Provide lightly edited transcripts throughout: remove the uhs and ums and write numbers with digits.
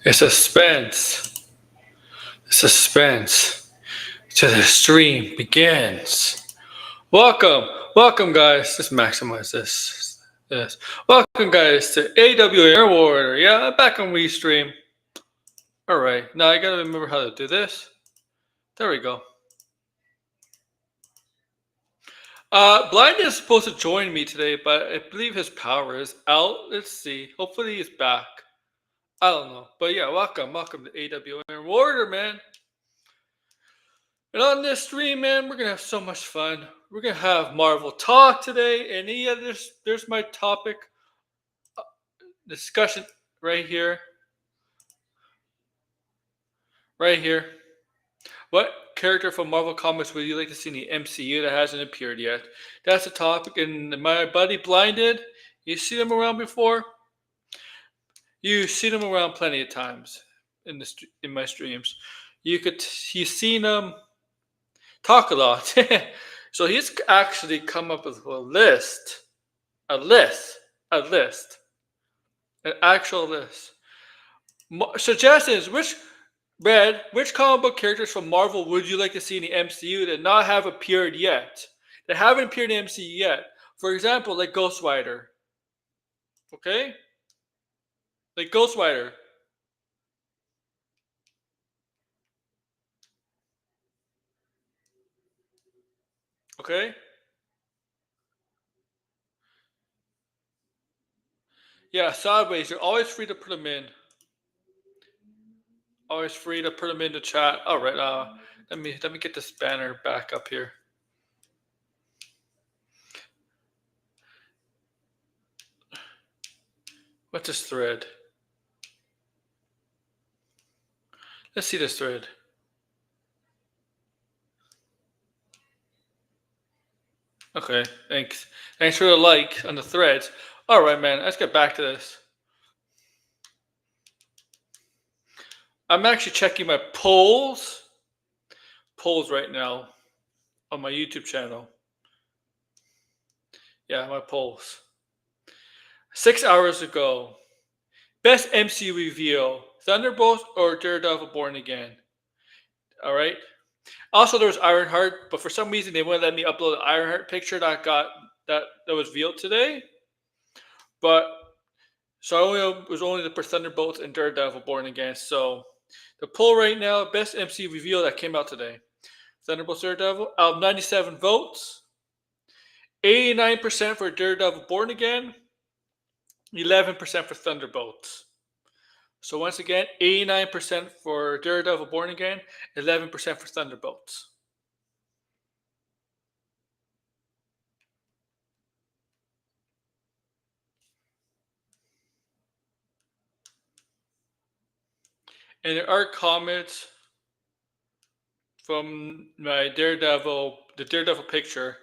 It's suspense. Suspense. To the stream begins. Welcome, welcome, guys. Let's maximize this. Yes. Welcome, guys, to AWA Warrior. Yeah, I'm back on Restream. All right. Now I gotta remember how to do this. There we go. Blind is supposed to join me today, but I believe his power is out. Let's see. Hopefully he's back. I don't know. But yeah, welcome to AWA Warrior, man. And on this stream, man, we're gonna have so much fun. We're gonna have Marvel talk today, and yeah, there's my topic discussion right here. Right here. What character from Marvel Comics would you like to see in the MCU that hasn't appeared yet? That's the topic. And my buddy Blinded, you see them around before? You've seen them around plenty of times in my streams. He's seen them talk a lot. So he's actually come up with an actual list. Suggestions: which comic book characters from Marvel would you like to see in the MCU that not have appeared yet? That haven't appeared in the MCU yet. For example, like Ghost Rider. Okay? Like Ghost Rider. Okay? Yeah, sideways. You're always free to put them in. Always free to put them in the chat. All right. Let me get this banner back up here. What's this thread? Let's see this thread. Okay, thanks. Thanks for the like on the threads. All right, man. Let's get back to this. I'm actually checking my polls right now on my YouTube channel. Yeah, my polls. 6 hours ago, best MCU reveal: Thunderbolts or Daredevil Born Again? All right. Also, there was Ironheart, but for some reason they wouldn't let me upload the Ironheart picture that was revealed today. But so it was only the Thunderbolts and Daredevil Born Again. So the poll right now, best MCU reveal that came out today: Thunderbolts, Daredevil. Out of 97 votes, 89% for Daredevil Born Again, 11% for Thunderbolts. So once again, 89% for Daredevil Born Again, 11% for Thunderbolts. And there are comments from my the Daredevil picture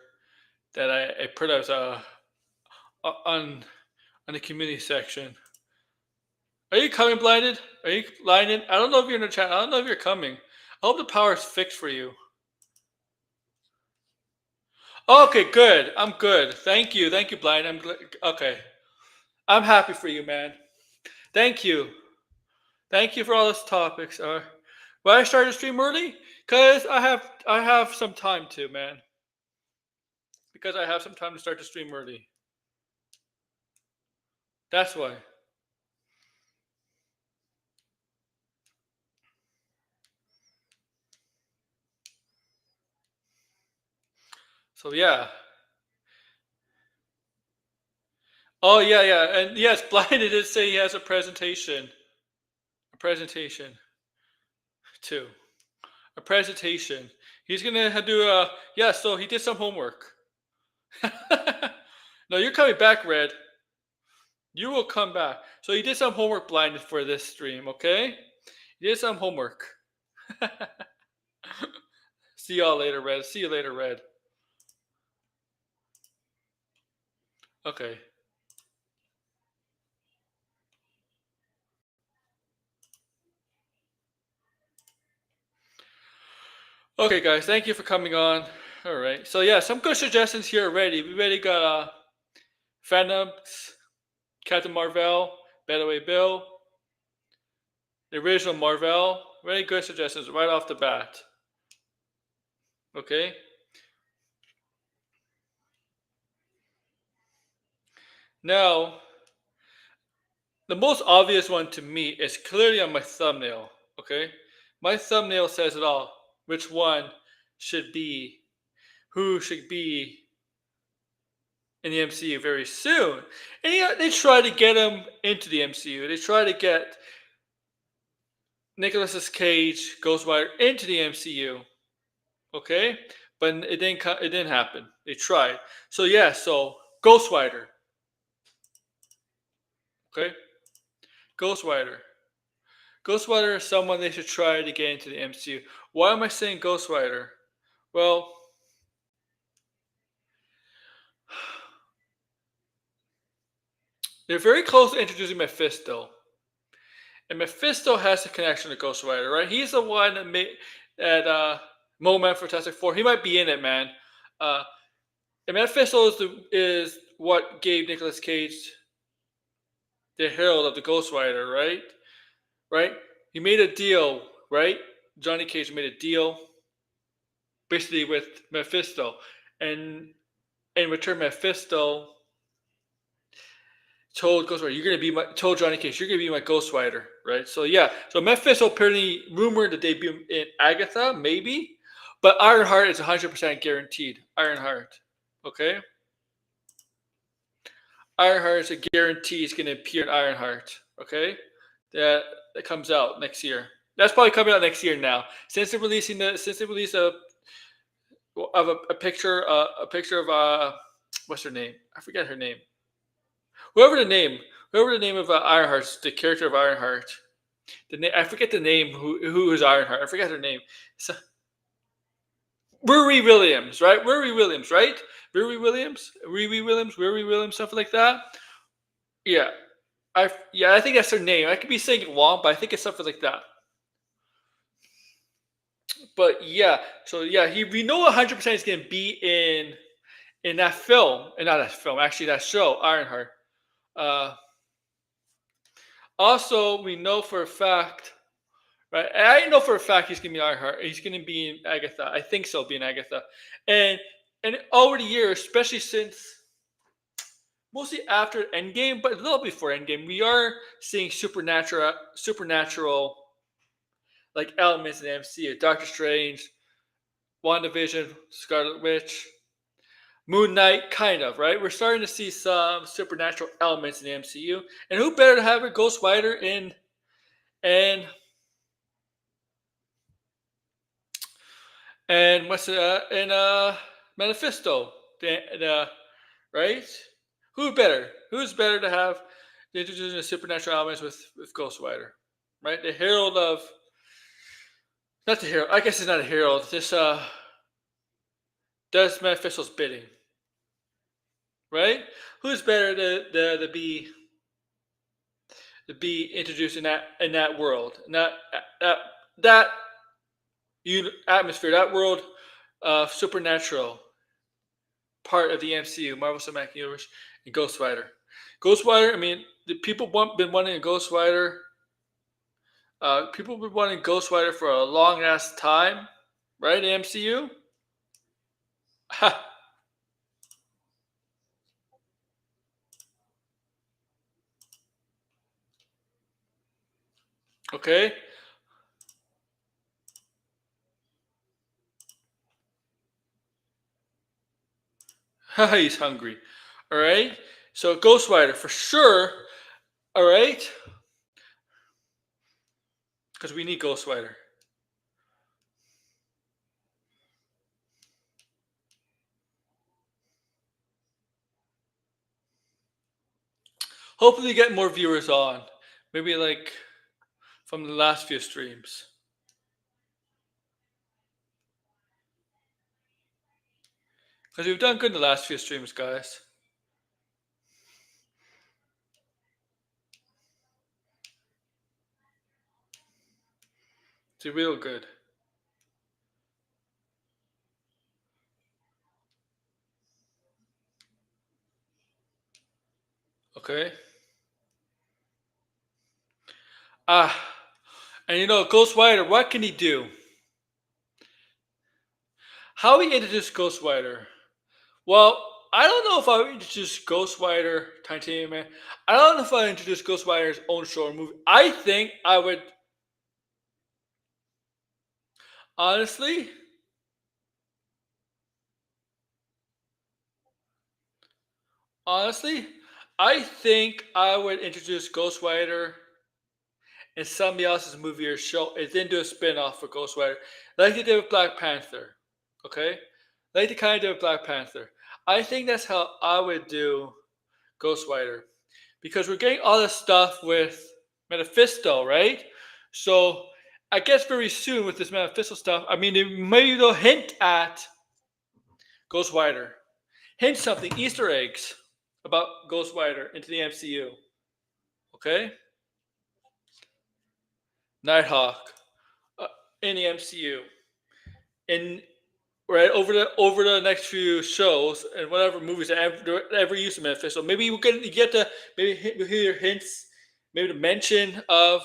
that I put as on the community section. Are you coming, Blinded? Are you Blinded? I don't know if you're in the chat. I don't know if you're coming. I hope the power is fixed for you. Okay, good. I'm good. Thank you, Blind. Okay. I'm happy for you, man. Thank you. Thank you for all those topics. Why I started the stream early? Because I have some time to, man. Because I have some time to start the stream early. That's why. So yeah. Oh yeah. And yes, Blinded did say he has a presentation. A presentation. Too. A presentation. He's gonna do so he did some homework. No, you're coming back, Red. You will come back. So you did some homework blinded for this stream, okay? You did some homework. See y'all later, Red. See you later, Red. Okay. Okay, guys. Thank you for coming on. All right. So yeah, some good suggestions here already. We already got Phantoms, Captain Marvel, Better Way Bill, the original Marvel. Very good suggestions right off the bat. Okay. Now, the most obvious one to me is clearly on my thumbnail. Okay. My thumbnail says it all. Which one should be, who should be in the MCU very soon. And yeah, they try to get him into the MCU. They try to get Nicolas Cage, Ghost Rider, into the MCU. Okay, but it didn't. It didn't happen. They tried. So yeah. So Ghost Rider. Okay, Ghost Rider. Ghost Rider is someone they should try to get into the MCU. Why am I saying Ghost Rider? Well, they're very close to introducing Mephisto. And Mephisto has a connection to Ghost Rider, right? He's the one that made that moment for Fantastic Four. He might be in it, man. Uh, and Mephisto is what gave Nicolas Cage the herald of the Ghost Rider, right? Right? He made a deal, right? Johnny Cage made a deal, basically with Mephisto, and in return, Mephisto told Ghost Rider, "You're gonna be my." Told Johnny Cage, "You're gonna be my Ghost Rider," right? So yeah, so Mephisto apparently rumored to debut in Agatha, maybe, but Ironheart is 100% guaranteed. Ironheart, okay. Ironheart is a guarantee. It's gonna appear in Ironheart, okay. That comes out next year. That's probably coming out next year now. Since they're releasing since they released a picture of what's her name? I forget her name. Whoever the name, whoever the name of Ironheart, the character of Ironheart. I forget the name. Who is Ironheart? I forget her name. So, Riri Williams, right? Riri Williams, right? Riri Williams, something like that. Yeah, I think that's her name. I could be saying it wrong, but I think it's something like that. But yeah, so yeah, we know 100% is going to be in that film, and not that film, actually that show, Ironheart. Uh, Also, we know for a fact, right? I know for a fact he's gonna be Ironheart. He's gonna be in Agatha. I think so, be in Agatha. And over the years, especially since mostly after Endgame, but a little before Endgame, we are seeing supernatural like elements in the MCU. Doctor Strange, WandaVision, Scarlet Witch, Moon Knight, kind of, right? We're starting to see some supernatural elements in the MCU. And who better to have a Ghost Rider in and what's and Manifesto, right? Who's better to have introducing the supernatural elements with Ghost Rider, right? The herald of not the herald. I guess it's not a herald. This does Manifesto's bidding, right? Who's better to be introduced in that world, that that atmosphere, that world of supernatural part of the MCU, Marvel Cinematic Universe, and Ghost Rider. Ghost Rider. I mean, the people been wanting a Ghost Rider. People have been wanting Ghost Rider for a long ass time, right? The MCU. Ha. Okay. He's hungry. All right. So Ghost Rider for sure. All right. Because we need Ghost Rider. Hopefully, get more viewers on. Maybe like from the last few streams. Because we've done good in the last few streams, guys. It's real good. Okay. Ah, and Ghost Rider, what can he do? How he introduced Ghost Rider? Well, I don't know if I would introduce Ghost Rider, Titanium Man. I don't know if I introduce Ghost Rider's own show or movie. I think I would, honestly, honestly, I think I would introduce Ghost Rider in somebody else's movie or show and then do a spin off for Ghost Rider. Like they did with Black Panther. Okay? Like they kind of did with Black Panther. I think that's how I would do Ghost Rider. Because we're getting all this stuff with Metaphisto, right? So I guess very soon with this Metaphisto stuff, I mean, maybe they'll hint at Ghost Rider. Hint something, Easter eggs about Ghost Rider into the MCU. Okay? Nighthawk uh, in the MCU. In right over the next few shows and whatever movies that ever use the Metaphisto, maybe you get to maybe hear hints, maybe the mention of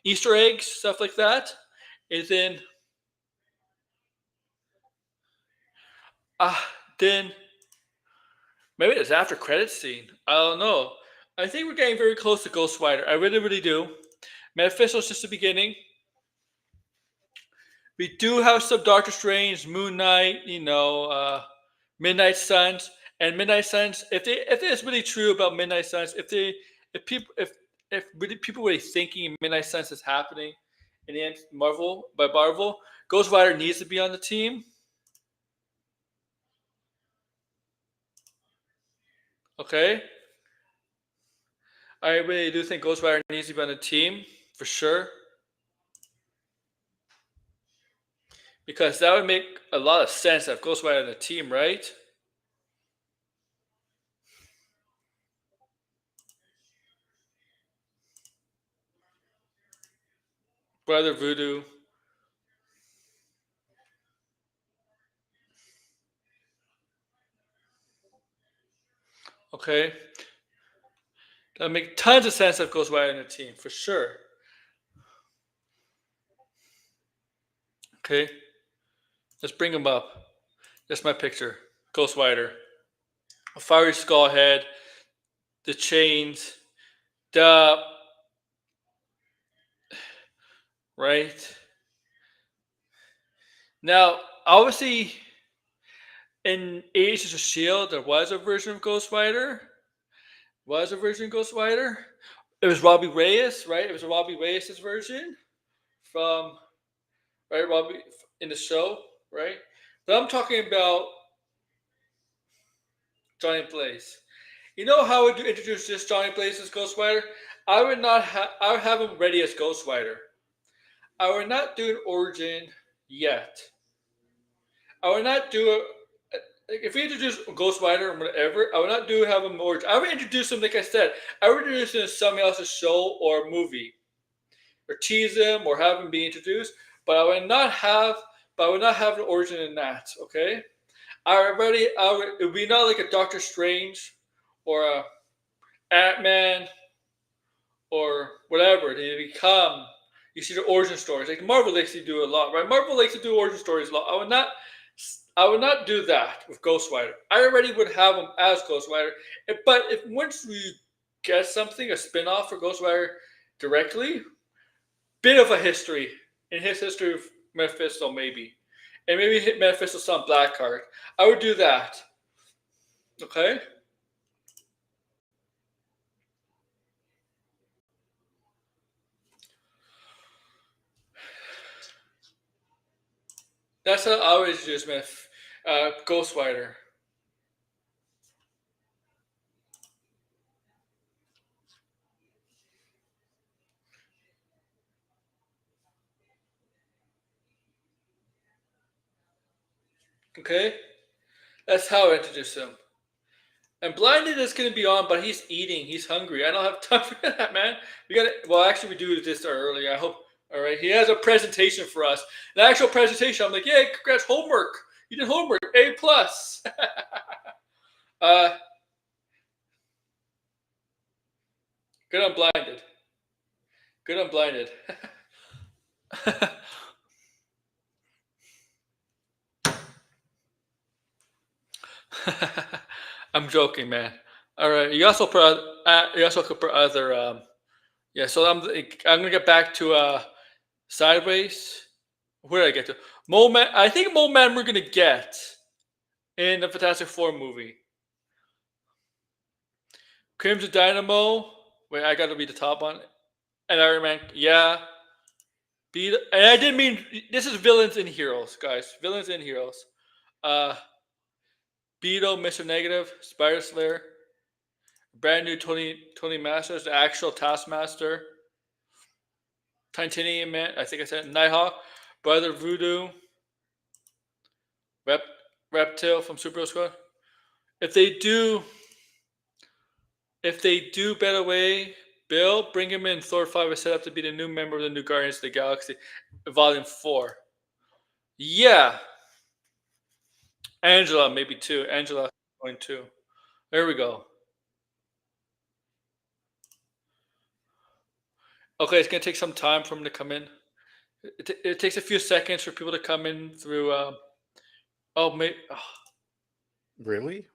Easter eggs, stuff like that. And uh, then maybe it's after credits scene. I don't know. I think we're getting very close to Ghost Rider. I really, really do. Mephisto's just the beginning. We do have some Doctor Strange, Moon Knight, Midnight Suns, and Midnight Suns. If it's really true about Midnight Suns, if really people really thinking Midnight Suns is happening in the end, Marvel, Ghost Rider needs to be on the team. Okay, I really do think Ghost Rider needs to be on the team for sure because that would make a lot of sense to have Ghost Rider on the team, right? Brother Voodoo. Okay, that would make tons of sense to have Ghost Rider on the team for sure. Okay, let's bring him up. That's my picture. Ghost Rider. A fiery skull head, the chains, the right. Now, obviously, in Agents of Shield, there was a version of Ghost Rider. Was a version of Ghost Rider. It was Robbie Reyes, right? It was a Robbie Reyes' version from right Robbie in the show, right? But I'm talking about Johnny Blaze. You know how I would introduce this Johnny Blaze as Ghost Rider? I would not have. I would have him ready as Ghost Rider. I would not do an origin yet. I would not do a. Like, if we introduce Ghost Rider or whatever, I would not do have him origin. I would introduce him, like I said, I would introduce him to somebody else's show or movie, or tease him or have him be introduced. But I would not have. But I would not have an origin in that. Okay. It would be not like a Doctor Strange or a Ant Man or whatever. They become. You see the origin stories like Marvel likes to do a lot, right? Marvel likes to do origin stories a lot. I would not do that with Ghost Rider. I already would have him as Ghost Rider, but if once we get something a spin-off for Ghost Rider directly, bit of a history in his history of Mephisto maybe, and maybe hit Mephisto some Blackheart. I would do that. Okay. That's how I would introduce Ghost Rider. Okay, that's how I introduce him. And Blinded is going to be on, but he's eating. He's hungry. I don't have time for that, man. We got to. Well, actually, we do this earlier. I hope. All right. He has a presentation for us. The actual presentation. I'm like, yeah, congrats, homework. You did homework. A plus. uh, good on Blinded. Good on Blinded. I'm joking, man. All right. You also put. You also could put other. Yeah. So I'm gonna get back to Sideways. Where did I get to? Moment. I think Moment we're gonna get in the Fantastic Four movie. Crimson Dynamo. Wait, I gotta read the top one. And Iron Man. Yeah. And I didn't mean this is villains and heroes, guys. Villains and heroes. Uh, Beetle, Mr. Negative, Spider Slayer, brand new Tony Masters, the actual Taskmaster, Titanium Man. I think I said Nighthawk, Brother Voodoo, Rep Reptile from Superhero Squad. If they do, if they do Better Way, Bill, bring him in. Thor 5 is set up to be the new member of the new Guardians of the Galaxy, Volume 4. Yeah. Angela, maybe too. Angela going too. There we go. Okay, it's gonna take some time for him to come in. It takes a few seconds for people to come in through. Oh, maybe. Really?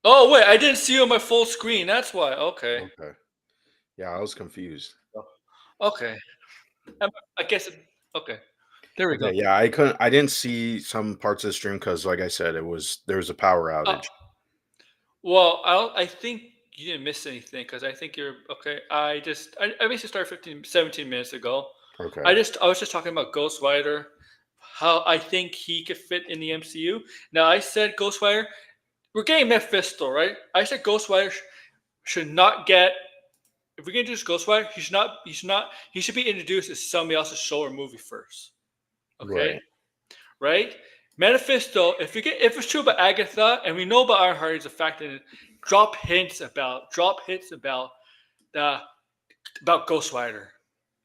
Oh, wait, I didn't see you on my full screen. That's why. Okay. Okay. Yeah, I was confused. Okay. I guess. Okay. There we go. Okay, yeah, I didn't see some parts of the stream because, like I said, there was a power Uh, outage. well, I think you didn't miss anything because I think you're okay. I basically started 17 minutes ago. Okay. I was just talking about Ghost Rider, how I think he could fit in the MCU. Now I said Ghost Rider. We're getting Mephisto, right? I said Ghost Rider should not get. If we're gonna introduce Ghost Rider, he should not. He should not. He should be introduced as somebody else's show or movie first. Okay, Right. right? Mephisto. If it's true about Agatha, and we know about Ironheart is a fact, and drop hints about the about Ghost Rider.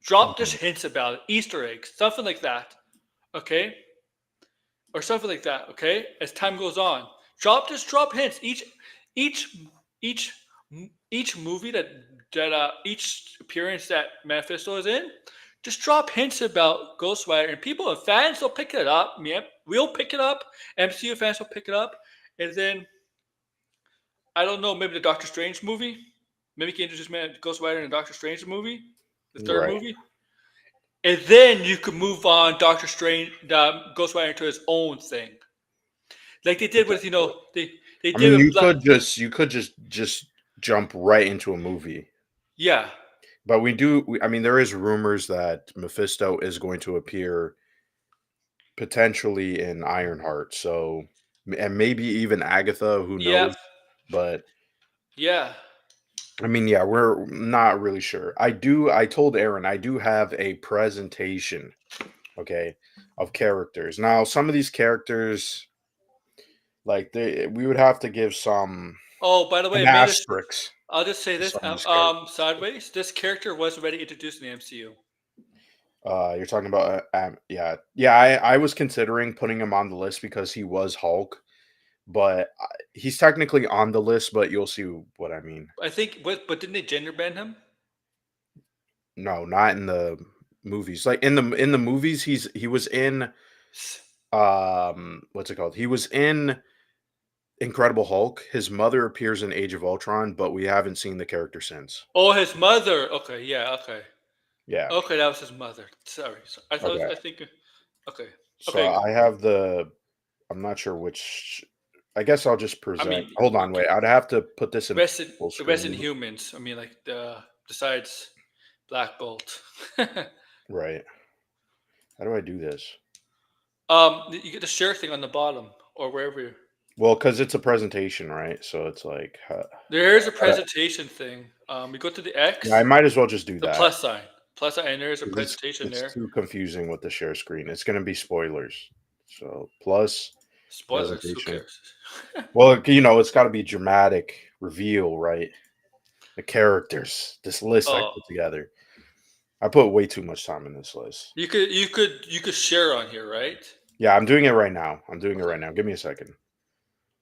Drop just Mhm. hints about it, Easter eggs, something like that. Okay, or something like that. Okay, as time goes on, drop hints. Each each each movie that each appearance that Mephisto is in, just drop hints about Ghost Rider, and people and fans will pick it up. Yep, we'll pick it up. MCU fans will pick it up, and then I don't know, maybe the Doctor Strange movie. Maybe you can introduce Ghost Rider in the Doctor Strange movie, the third Right. movie, and then you could move on Doctor Strange, Ghost Rider into his own thing, like they did with they I did mean, with Black. you could just jump right into a movie. Yeah, But I mean, there is rumors that Mephisto is going to appear potentially in Ironheart. So, and maybe even Agatha, who yeah, knows? But yeah. I mean, yeah, we're not really sure. I told Aaron I do have a presentation, okay, of characters. Now, some of these characters, like we would have to give Oh, by the way, an maybe this, asterisk I'll just say to this. some of these characters. Sideways. This character was already introduced in the MCU. You're talking about, yeah, yeah. I was considering putting him on the list because he was Hulk, but he's technically on the list. But you'll see what I mean. I think, but didn't they gender band him? No, not in the movies. Like in the movies, he was in what's it called? He was in Incredible Hulk. His mother appears in Age of Ultron, but we haven't seen the character since. Oh, his mother. Okay, yeah, okay, Yeah. okay. That was his mother. Sorry, I thought. Okay. I think. Okay, So okay. I have the. I'm not sure which. I guess I'll just I present. mean, Hold on, wait. I'd have to put this in Resident full the Resident screen. Humans. I mean, like the besides Black Bolt. Right. How do I do this? You get the share thing on the bottom or wherever. Well, because it's a presentation, right? So it's like, There's a uh, presentation thing. You go to the yeah, I X, might as well just do the that plus sign, and there's a 'cause presentation it's there. too confusing with the share screen. It's going to be spoilers. So plus. Spoilers. Who presentation. cares? Well, it's got to be dramatic reveal, right? The characters. This list I Oh, put together. I put way too much time in this list. you could share on here, right? Yeah, I'm doing it right now. Okay. Give me a second.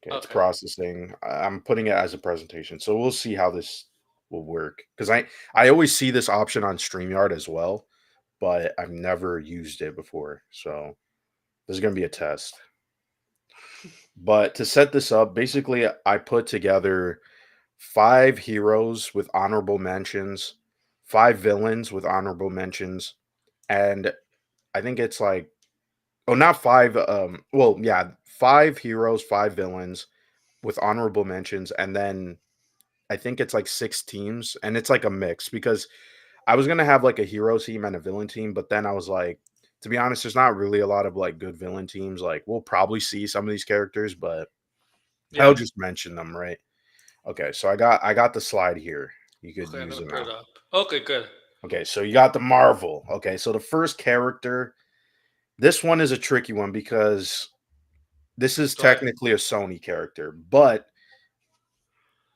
Okay, it's Okay. processing. I'm putting it as a presentation, so we'll see how this will work. Because I always see this option on Streamyard as well, but I've never used it before. So this is gonna be a test. But to set this up, basically, I put together 5 heroes with honorable mentions, 5 villains with honorable mentions, and I think it's like, oh, not five. Well, yeah, 5 heroes, 5 villains with honorable mentions, and then I think it's like 6 teams, and it's like a mix because I was gonna have like a hero team and a villain team, but then I was like, to be honest, there's not really a lot of like good villain teams. Like we'll probably see some of these characters, but I'll Yeah. just mention them, right? Okay, so I got the slide here. You could Okay, I'm use gonna it put now. it up. Okay, good. Okay, so you got the Marvel. Okay, so the first character, this one is a tricky one because this is Go ahead. technically a Sony character, but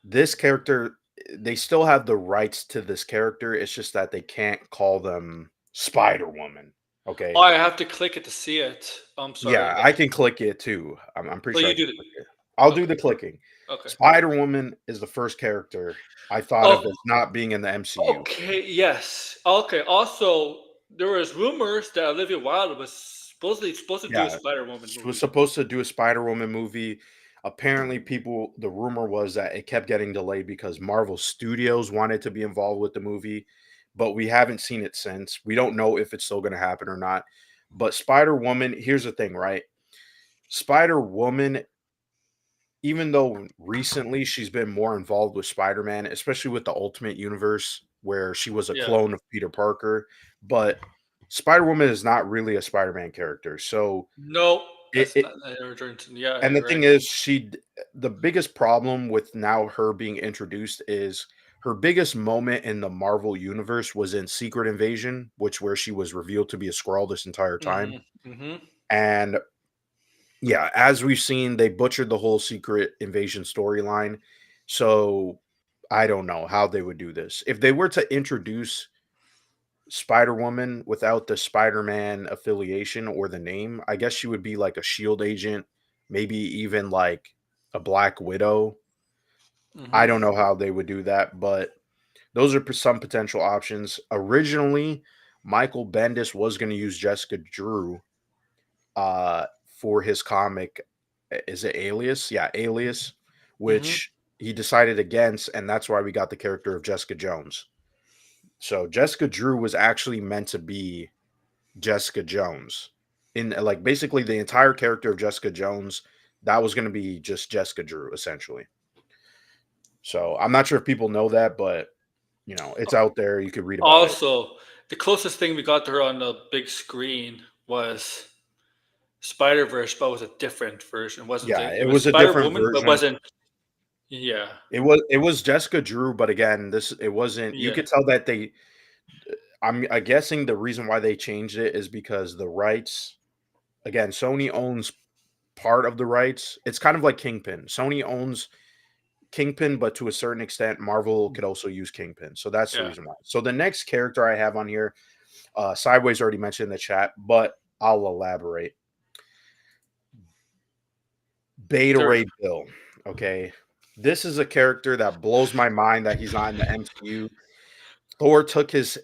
this character, they still have the rights to this character. It's just that they can't call them Spider Woman. Oh, Okay. I have to click it to see it. I'm sorry. Yeah, I can click it too. I'm pretty So sure I you can did it. click it. I'll do Okay. the clicking. Okay. Spider Woman is the first character I thought of Oh, as not being in the MCU. okay. Yes. Okay. Also, there was rumors that Olivia Wilde was supposed to do a Yeah, Spider Woman was movie. supposed to do a Spider Woman movie. Apparently, the rumor was that it kept getting delayed because Marvel Studios wanted to be involved with the movie, but we haven't seen it since. We don't know if it's still going to happen or not. But Spider Woman, here's the thing, right? Spider Woman, even though recently she's been more involved with Spider Man, especially with the Ultimate Universe, where she was a Yeah. clone of Peter Parker, but Spider Woman is not really a Spider Man character. So No, it, that's it not Jordan. Yeah, and the you're thing right. is, the biggest problem with now her being introduced is her biggest moment in the Marvel universe was in Secret Invasion, which where she was revealed to be a Skrull this entire time. Mhm. Mhm. And yeah, as we've seen, they butchered the whole Secret Invasion storyline. So I don't know how they would do this. If they were to introduce Spider Woman without the Spider Man affiliation or the name, I guess she would be like a Shield agent, maybe even like a Black Widow. I Mhm. don't know how they would do that, but those are some potential options. Originally, Michael Bendis was going to use Jessica Drew for his comic. Is it Alias? Yeah, Alias, Mhm. which he decided against, and that's why we got the character of Jessica Jones. So Jessica Drew was actually meant to be Jessica Jones. In like basically the entire character of Jessica Jones, that was going to be just Jessica Drew essentially. So I'm not sure if people know that, but it's out there. You could read about it. Also, the closest thing we got to her on the big screen was Spider Verse, but it was a different version, wasn't Yeah, it? It it was was a Spider different Woman, but version. wasn't. Yeah. It was Jessica Drew, but again, this it wasn't. You Yeah. could tell that they. I'm guessing the reason why they changed it is because the rights. Again, Sony owns part of the rights. It's kind of like Kingpin. Sony owns Kingpin, but to a certain extent, Marvel could also use Kingpin. So that's the Yeah. reason why. So the next character I have on here, Sideways already mentioned in the chat, but I'll elaborate. Beta There. Ray Bill. Okay. This is a character that blows my mind that he's not in the MCU. Thor took his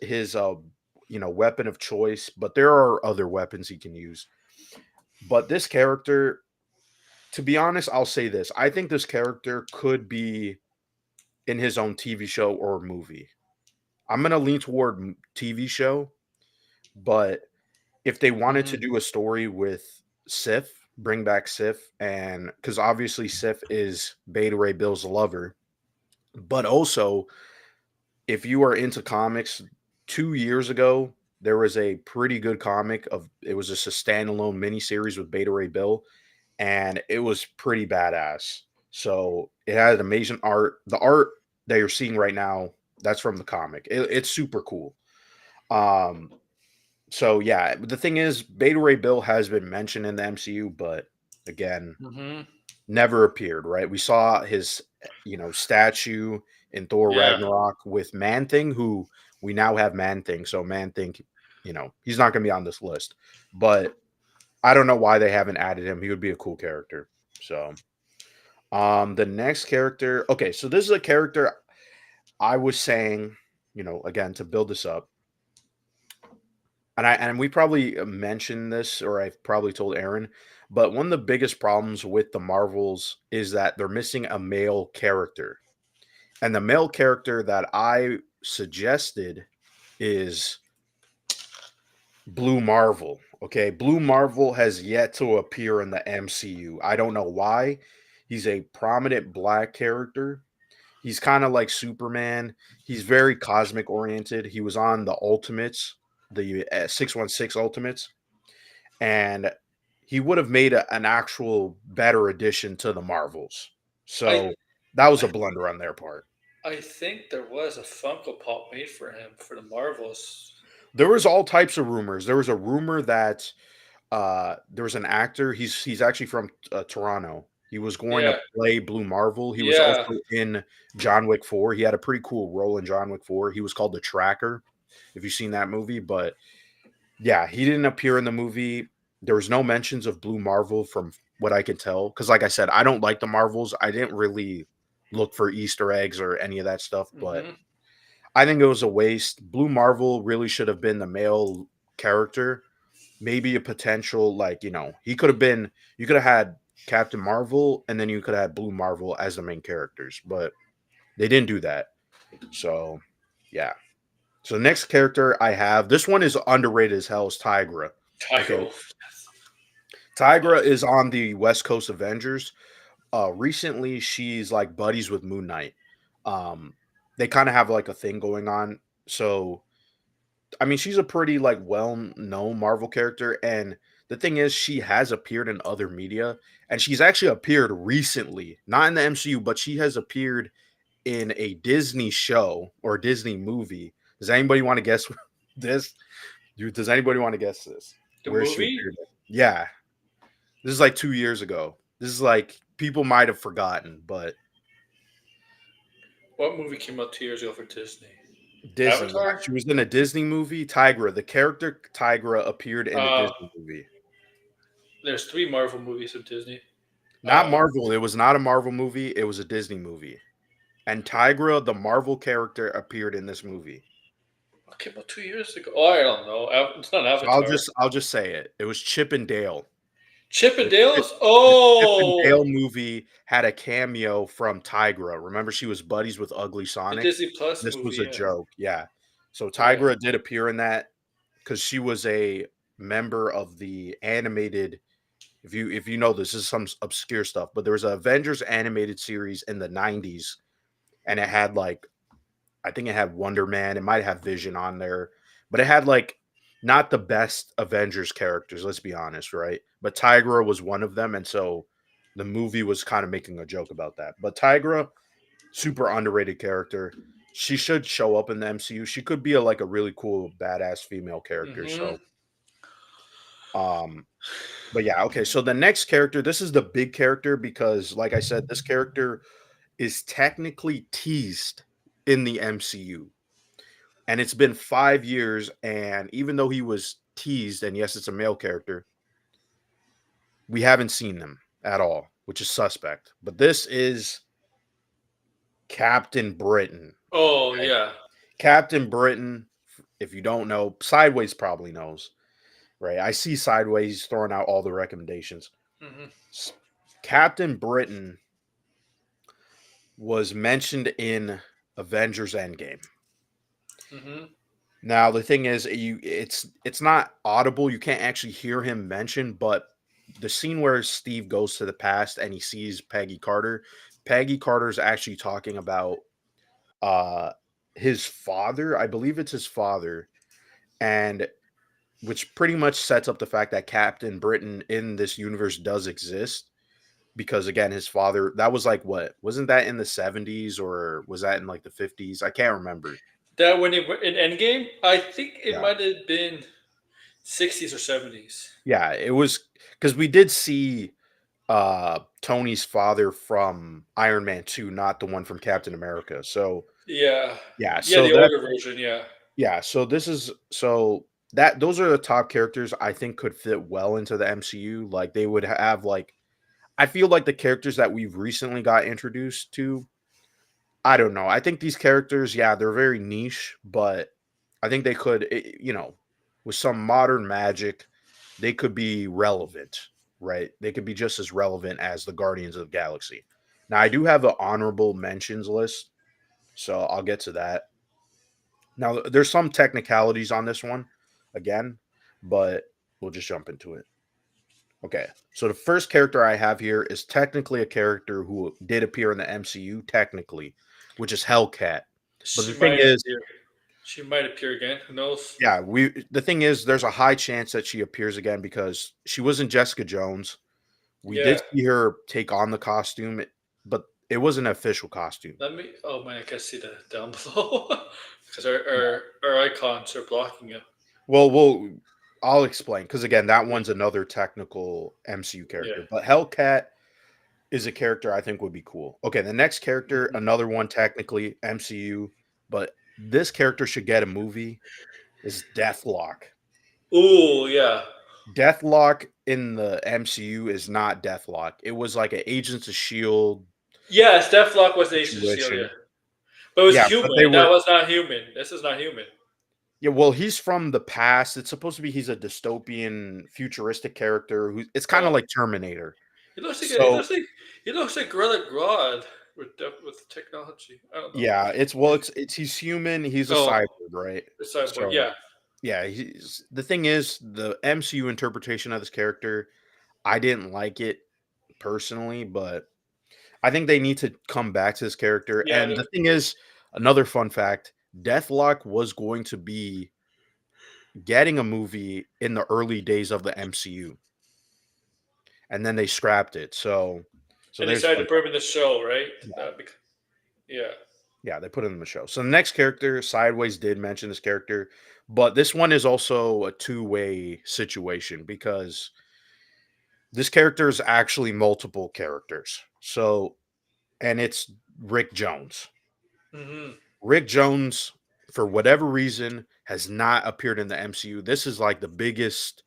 weapon of choice, but there are other weapons he can use. But this character, to be honest, I'll say this. I think this character could be in his own TV show or movie. I'm gonna lean toward TV show, but if they wanted to Mhm. do a story with Sif, bring back Sif, and because obviously Sif is Beta Ray Bill's lover, but also if you are into comics, 2 years ago there was a pretty good comic of it was just a standalone miniseries with Beta Ray Bill, and it was pretty badass. So it had amazing art. The art that you're seeing right now, that's from the comic. It's super cool. So yeah, the thing is, Beta Ray Bill has been mentioned in the MCU, but again, Hmm. never appeared, right? We saw his, statue in Thor Yeah. Ragnarok with Man Thing, who we now have Man Thing. So Man Thing, he's not going to be on this list. But I don't know why they haven't added him. He would be a cool character. So, the next character, okay, so this is a character I was saying, again to build this up, and we probably mentioned this, or I've probably told Aaron, but one of the biggest problems with the Marvels is that they're missing a male character. And the male character that I suggested is Blue Marvel. Okay, Blue Marvel has yet to appear in the MCU. I don't know why. He's a prominent black character. He's kind of like Superman. He's very cosmic oriented. He was on the Ultimates, the 616 Ultimates, and he would have made an actual better addition to the Marvels. I So that was a blunder on their part. I think there was a Funko Pop made for him for the Marvels. There was all types of rumors. There was a rumor that there was an actor. He's actually from Toronto. He was going to Yeah. play Blue Marvel. He was Yeah. also in John Wick 4. He had a pretty cool role in John Wick 4. He was called the Tracker, if you've seen that movie. But yeah, he didn't appear in the movie. There was no mentions of Blue Marvel from what I can tell. Because, like I said, I don't like the Marvels. I didn't really look for Easter eggs or any of that stuff. But Hmm. I think it was a waste. Blue Marvel really should have been the male character. Maybe a potential, like, he could have been, you could have had Captain Marvel and then you could have had Blue Marvel as the main characters, but they didn't do that. So, yeah. So, the next character I have, this one is underrated as hell, is Tigra. Okay. Tyro. Tigra is on the West Coast Avengers. Recently, she's like buddies with Moon Knight. Um, they kind of have like a thing going on. So, I mean, she's a pretty like well-known Marvel character, and the thing is, she has appeared in other media, and she's actually appeared recently, not in the MCU, but she has appeared in a Disney show or a Disney movie. Does anybody want to guess this? Dude, does anybody want to guess this? The Where she movie? appeared in? Yeah, this is like 2 years ago. This is like people might have forgotten, but What movie came out 2 years ago for Disney? Disney. Yeah, Avatar? she was in a Disney movie. Tigra, the character Tigra, appeared in a Uh, Disney movie. there's three Marvel movies of Disney. Not Uh, Marvel. It was not a Marvel movie. It was a Disney movie. And Tigra, the Marvel character, appeared in this movie. what came out 2 years ago? Oh, I don't know. It's not So I'll Avatar. just I'll just say it. It was Chip and Dale. Chip and The Chip, Dale's? the Chip and Oh, Dale movie had a cameo from Tigra. Remember, she was buddies with Ugly the Sonic. Disney Plus This was movie. a Yeah. joke. Yeah. So Yeah. Tigra did appear in that because she was a member of the animated. If you know this is some obscure stuff, but there was an Avengers animated series in the '90s, and it had like I think it had Wonder Man. It might have Vision on there, but it had like not the best Avengers characters. Let's be honest, right? But Tigra was one of them, and so the movie was kind of making a joke about that. But Tigra, super underrated character. She should show up in the MCU. She could be like a really cool, badass female character. Hmm. So, um, but yeah, okay. So the next character, this is the big character because, like I said, this character is technically teased in the MCU. And it's been 5 years, and even though he was teased, and yes, it's a male character, we haven't seen them at all, which is suspect. But this is Captain Britain. Oh, Okay? yeah. Captain Britain, if you don't know, Sideways probably knows, right? I see Sideways throwing out all the recommendations. Hmm. S- Captain Britain was mentioned in Avengers Endgame. Hmm. Now the thing is, it's not audible. You can't actually hear him mention, but the scene where Steve goes to the past and he sees Peggy Carter, Peggy Carter's actually talking about uh his father. I believe it's his father, and which pretty much sets up the fact that Captain Britain in this universe does exist because again, his father, that was like what? Wasn't that in the 70s or was that in like the 50s? I can't remember. That when it in Endgame, I think it Yeah. might have been 60s or 70s. Yeah, it was because we did see. Tony's father from Iron Man 2, not the one from Captain America. So, Yeah. yeah, Yeah, so the that older version, yeah. yeah, so this is so that those are the top characters I think could fit well into the MCU. Like they would have like I feel like the characters that we've recently got introduced to, I don't know. I think these characters, yeah, they're very niche, but I think they could, with some modern magic, they could be relevant, right? They could be just as relevant as the Guardians of the Galaxy. Now, I do have an honorable mentions list, so I'll get to that. Now, there's some technicalities on this one, again, but we'll just jump into it. Okay, so the first character I have here is technically a character who did appear in the MCU, technically, which is Hellcat. But She the thing might is, appear. She might appear again. Who knows? yeah, the thing is, there's a high chance that she appears again because she was in Jessica Jones. We Yeah. did see her take on the costume, but it was an official costume. Let me. Oh man, I can see that down below because our, Yeah. our our icons are blocking it. Well, I'll explain because again, that Yeah. one's another technical MCU Yeah. character. But Hellcat is a character I think would be cool. Okay, the next character, Mhm. another one technically MCU, but this character should get a movie, is Deathlock. Ooh, yeah. Deathlock in the MCU is not Deathlock. It was like an Agents of Shield Yes, Deathlock was the Agent of Shield, yeah. situation. But it was Yeah, but they human. That were was not human. This is not human. yeah, well, he's from the past. It's supposed to be he's a dystopian futuristic character who it's kind of Oh, like Terminator. he looks like So, he looks like Gorilla Grodd with technology. I don't know. yeah, it's he's human, he's a Oh, cyborg, right? the cyborg. So, Yeah, yeah, he's the thing is the MCU interpretation of this character, I didn't like it personally, but I think they need to come back to this character. yeah. And the thing is, another fun fact, Deathlock was going to be getting a movie in the early days of the MCU, and then they scrapped it. So And there's decided fun to put him in the show, right? yeah, Yeah. yeah, they put it in the show. So the next character, Sideways did mention this character, but this one is also a two-way situation because this character is actually multiple characters. So and it's Rick Jones. Hmm. Rick Jones, for whatever reason, has not appeared in the MCU. This is like the biggest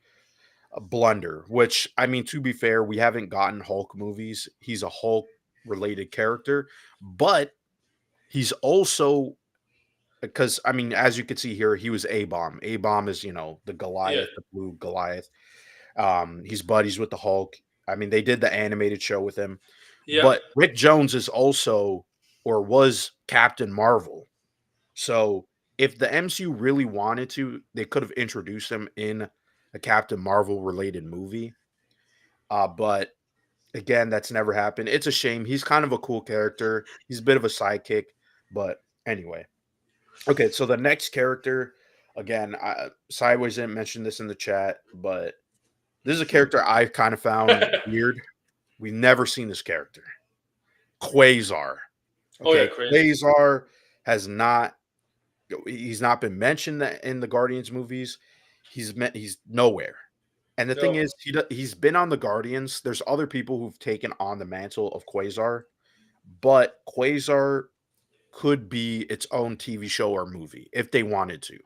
blunder, which, I mean, to be fair, we haven't gotten Hulk movies. He's a Hulk related character, but he's also, because, I mean, as you can see here, he was A Bomb. A Bomb is, the Yeah. Goliath, the blue Goliath. He's buddies with the Hulk. I mean, they did the animated show with him, Yep. but Rick Jones is also, or was, Captain Marvel. So if the MCU really wanted to, they could have introduced him in a Captain Marvel related movie. But again, that's never happened. It's a shame. He's kind of a cool character. He's a bit of a sidekick. But anyway, okay. So the next character, again, Sideways didn't mention this in the chat, but this is a character I kind of found weird. We've never seen this character, Quasar. Oh yeah, Okay, crazy. Quasar has not he's not been mentioned in the Guardians movies. He's nowhere. And the thing No, is, he's been on the Guardians. There's other people who've taken on the mantle of Quasar, but Quasar could be its own TV show or movie if they wanted to.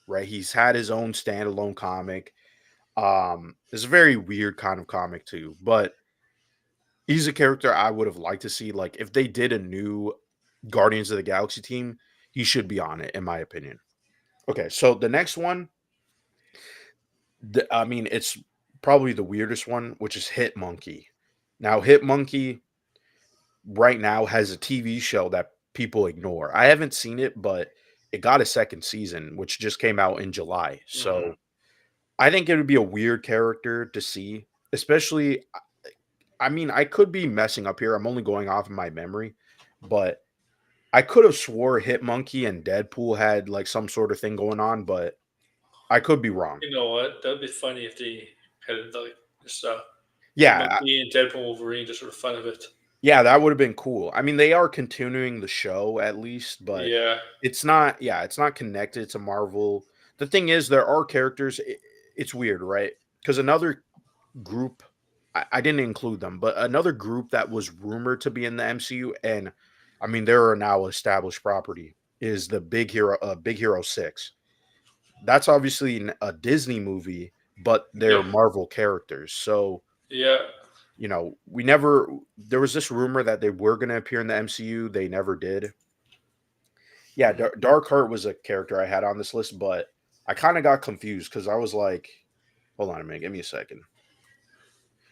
Right? He's had his own standalone comic. It's a very weird kind of comic too, but he's a character I would have liked to see. Like if they did a new Guardians of the Galaxy team, he should be on it, in my opinion. Okay, so the next one, I mean, it's probably the weirdest one, which is Hit Monkey. Now, Hit Monkey right now has a TV show that people ignore. I haven't seen it, but it got a second season, which just came out in July. hmm So I think it would be a weird character to see, especially. I mean, I could be messing up here. I'm only going off of my memory, but I could have swore Hit Monkey and Deadpool had like some sort of thing going on, but I could be wrong. you know what? That'd be funny if they had like this Hit Yeah, Monkey and Deadpool Wolverine just for the fun of it. yeah, that would have been cool. I mean, they are continuing the show at least, but Yeah. it's not. Yeah, it's not connected to Marvel. The thing is, there are characters. It's weird, right? Because another group. I didn't include them, but another group that was rumored to be in the MCU, and I mean they're a now established property, is the Big Hero 6. That's obviously a Disney movie, but they're Yeah. Marvel characters. So, Yeah. we never there was this rumor that they were going to appear in the MCU, they never did. Yeah, Mhm. Darkheart was a character I had on this list, but I kind of got confused cuz I was like, hold on a minute, give me a second.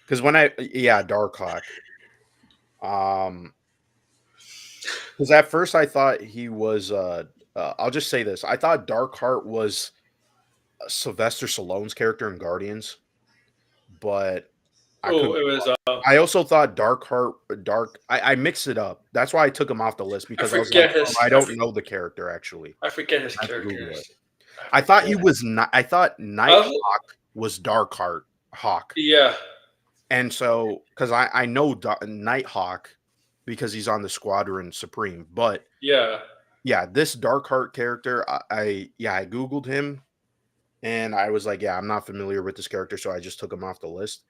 Cuz when I yeah, Darkhawk. Um cuz at first I thought he was I'll just say this. I thought Darkheart was Sylvester Stallone's character in Guardians, but I could Oh, be it was. wrong. I also thought I mixed it up. That's why I took him off the list I because I was like, forget "Oh, his. I don't know the character actually." I forget his I have to Google it. characters. I I thought forget. he was not I thought Also, Nighthawk was Darkheart Hawk. yeah. And so, because I know Nighthawk because he's on the Squadron Supreme, but Yeah. yeah, this Darkheart character, I Googled him and I was like, "Yeah, I'm not familiar with this character," so I just took him off the list.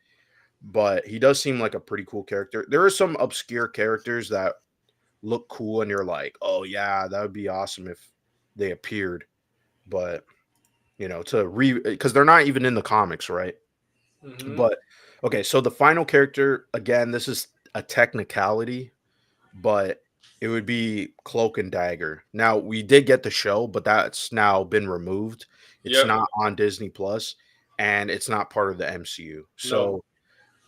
But he does seem like a pretty cool character. There are some obscure characters that look cool and you're like, "Oh yeah, that would be awesome if they appeared." But, to because they're not even in the comics, right? Hmm. But okay, so the final character, again, this is a technicality, but it would be Cloak and Dagger. Now, we did get the show, but that's now been removed. It's Yep. not on Disney Plus and it's not part of the MCU. No. So,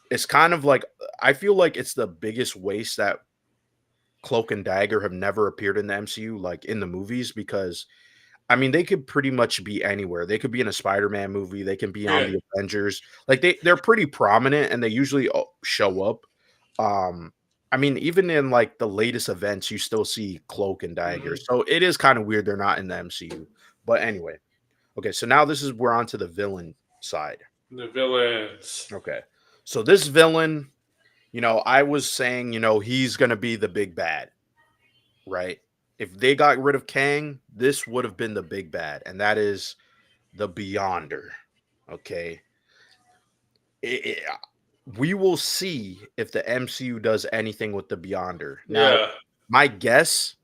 it's kind of like I feel like it's the biggest waste that Cloak and Dagger have never appeared in the MCU, like in the movies, because I mean they could pretty much be anywhere. They could be in a Spider-Man movie, they can be on Yeah. the Avengers. Like they're pretty prominent and they usually show up. Um, I mean, even in like the latest events, you still see Cloak and Dagger. Hmm. So it is kind of weird they're not in the MCU. But anyway, okay, so now this is we're on to the villain side. The villains. Okay. So this villain, I was saying, he's going to be the big bad, right? If they got rid of Kang, this would have been the big bad, and that is the Beyonder. Okay. We will see if the MCU does anything with the Beyonder. Now, Yeah. my guess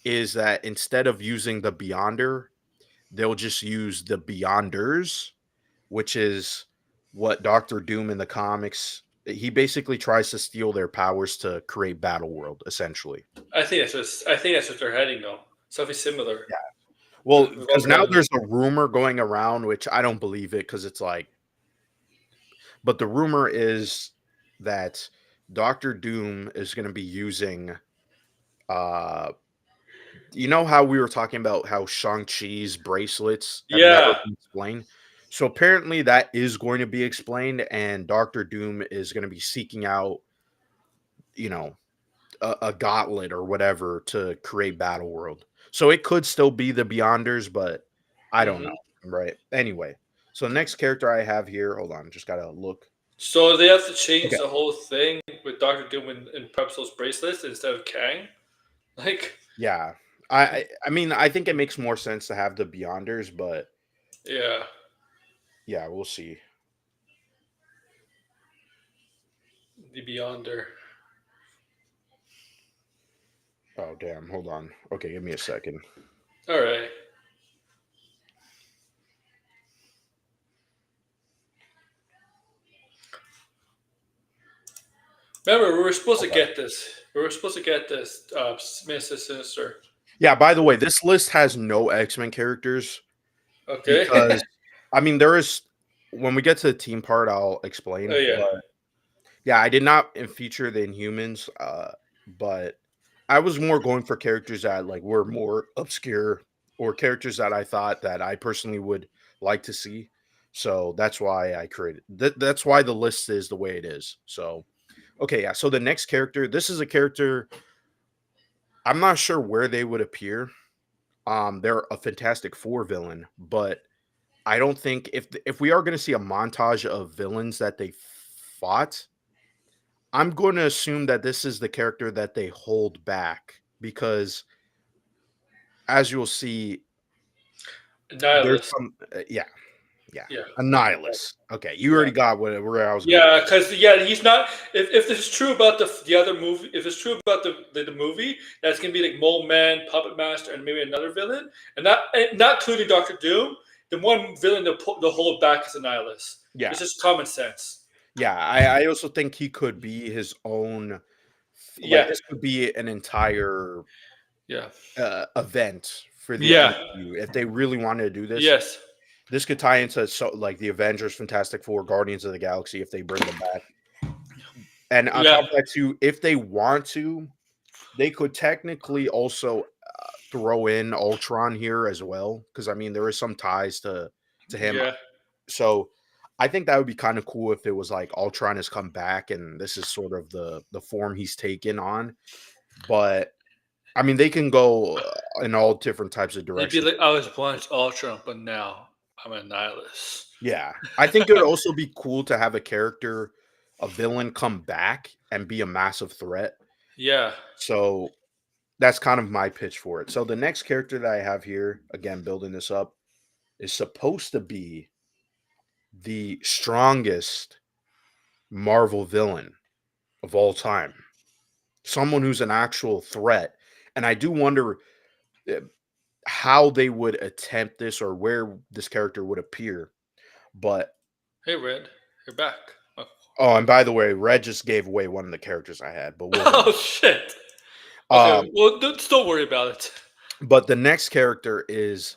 is that instead of using the Beyonder, they'll just use the Beyonders, which is what Doctor Doom in the comics. He basically tries to steal their powers to create Battle World, essentially. I think that's what they're heading though. Something similar. Yeah. Well, We've because already now gotten. there's a rumor going around, which I don't believe it because it's like, but the rumor is that Doctor Doom is going to be using, uh, how we were talking about how Shang-Chi's bracelets have never Yeah. been explained? So apparently that is going to be explained, and Doctor Doom is going to be seeking out, you know, a gauntlet or whatever to create Battle World. So it could still be the Beyonders, but I don't know. Hmm. Right. Anyway, so the next character I have here, hold on, just gotta look. So they have to change Okay. the whole thing with Doctor Doom and Pepsil's bracelets instead of Kang. Like, Yeah. I mean I think it makes more sense to have the Beyonders, but yeah, yeah, we'll see. the Beyonder. Oh damn, hold on. Okay, give me a second. All right. Remember, we were supposed to Okay. get this. We were supposed to get this. Mr. Sinister. Yeah, by the way, this list has no X-Men characters Okay. because I mean there is when we get to the team part I'll Oh explain, yeah. but yeah, I did not feature the Inhumans, but I was more going for characters that like were more obscure or characters that I thought that I personally would like to see. So that's why I created that's why the list is the way it is. So okay, yeah. So the next character, this is a character I'm not sure where they would appear. They're a Fantastic Four villain, but I don't think if we are going to see a montage of villains that they fought, I'm going to assume that this is the character that they hold back because, as you'll see, there's Nihilist. some, yeah. Yeah, Yeah. a nihilist. Okay, you Yeah. already got where I was going. Yeah, because yeah, he's not. If this is true about the other movie, if it's true about the movie, that's gonna be like Mole Man, Puppet Master, and maybe another villain, and not including Doctor Doom. The one villain to hold back is a nihilist. Yeah, It's just common sense. yeah. I also think he could be his own. Like Yeah, this could be an entire yeah, event for the yeah. MCU if they really wanted to do this. Yes, This could tie into like the Avengers, Fantastic Four, Guardians of the Galaxy if they bring them back. And on yeah. top of that, too, if they want to, they could technically also throw in Ultron here as well, because I mean there is some ties to him. Yeah. So I think that would be kind of cool if it was like Ultron has come back and this is sort of the form he's taken on. But I mean they can go in all different types of He'd be directions. like, I was once Ultron, but now I'm a nihilist. Yeah, I think it would also be cool to have a character, a villain, come back and be a massive threat. Yeah. So that's kind of my pitch for it. So the next character that I have here, again, building this up, is supposed to be the strongest Marvel villain of all time. Someone who's an actual threat. And I do wonder uh, how they would attempt this or where this character would appear. But Hey, Red, you're back. Oh, oh, and by the way, Red just gave away one of the characters I had, but we'll get oh it. shit. Okay, Um, well, don't worry about it. but the next character is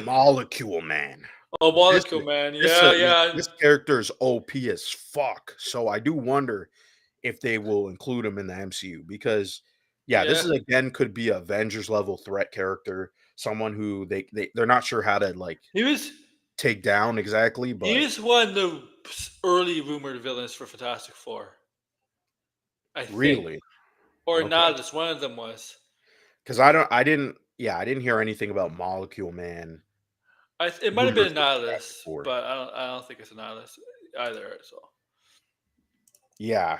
Molecule Man. Oh, This Molecule Man. this Yeah, yeah, this character is OP as fuck. So I do wonder if they will include him in the MCU because yeah, this yeah. is again could be a Avengers level threat character, someone who they're not sure how to like He was take down exactly, he but is one of the early rumored villains for Fantastic Four, I think, really or okay. not. As one of them was. Because I didn't hear anything about Molecule Man It might have been rumors a for Fantastic Nihilist, Four. but I don't think it's a Nihilist either. So Yeah,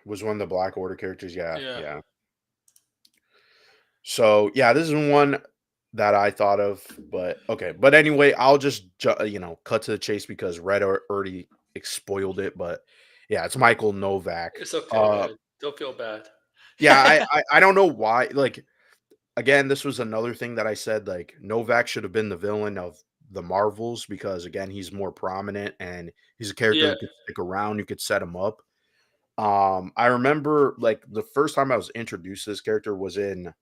was one of the Black Order characters. Yeah, yeah, yeah. So yeah, this is one that I thought of, but okay. But anyway, I'll just cut to the chase because Red already spoiled it. But yeah, it's Michael Novak. it's okay, Red. Don't feel bad. Yeah, I don't know why. Like again, this was another thing that I said. Like Novak should have been the villain of the Marvels because again, he's more prominent and he's a character Yeah. who could stick around. You could set him up. I remember like the first time I was introduced to this character was in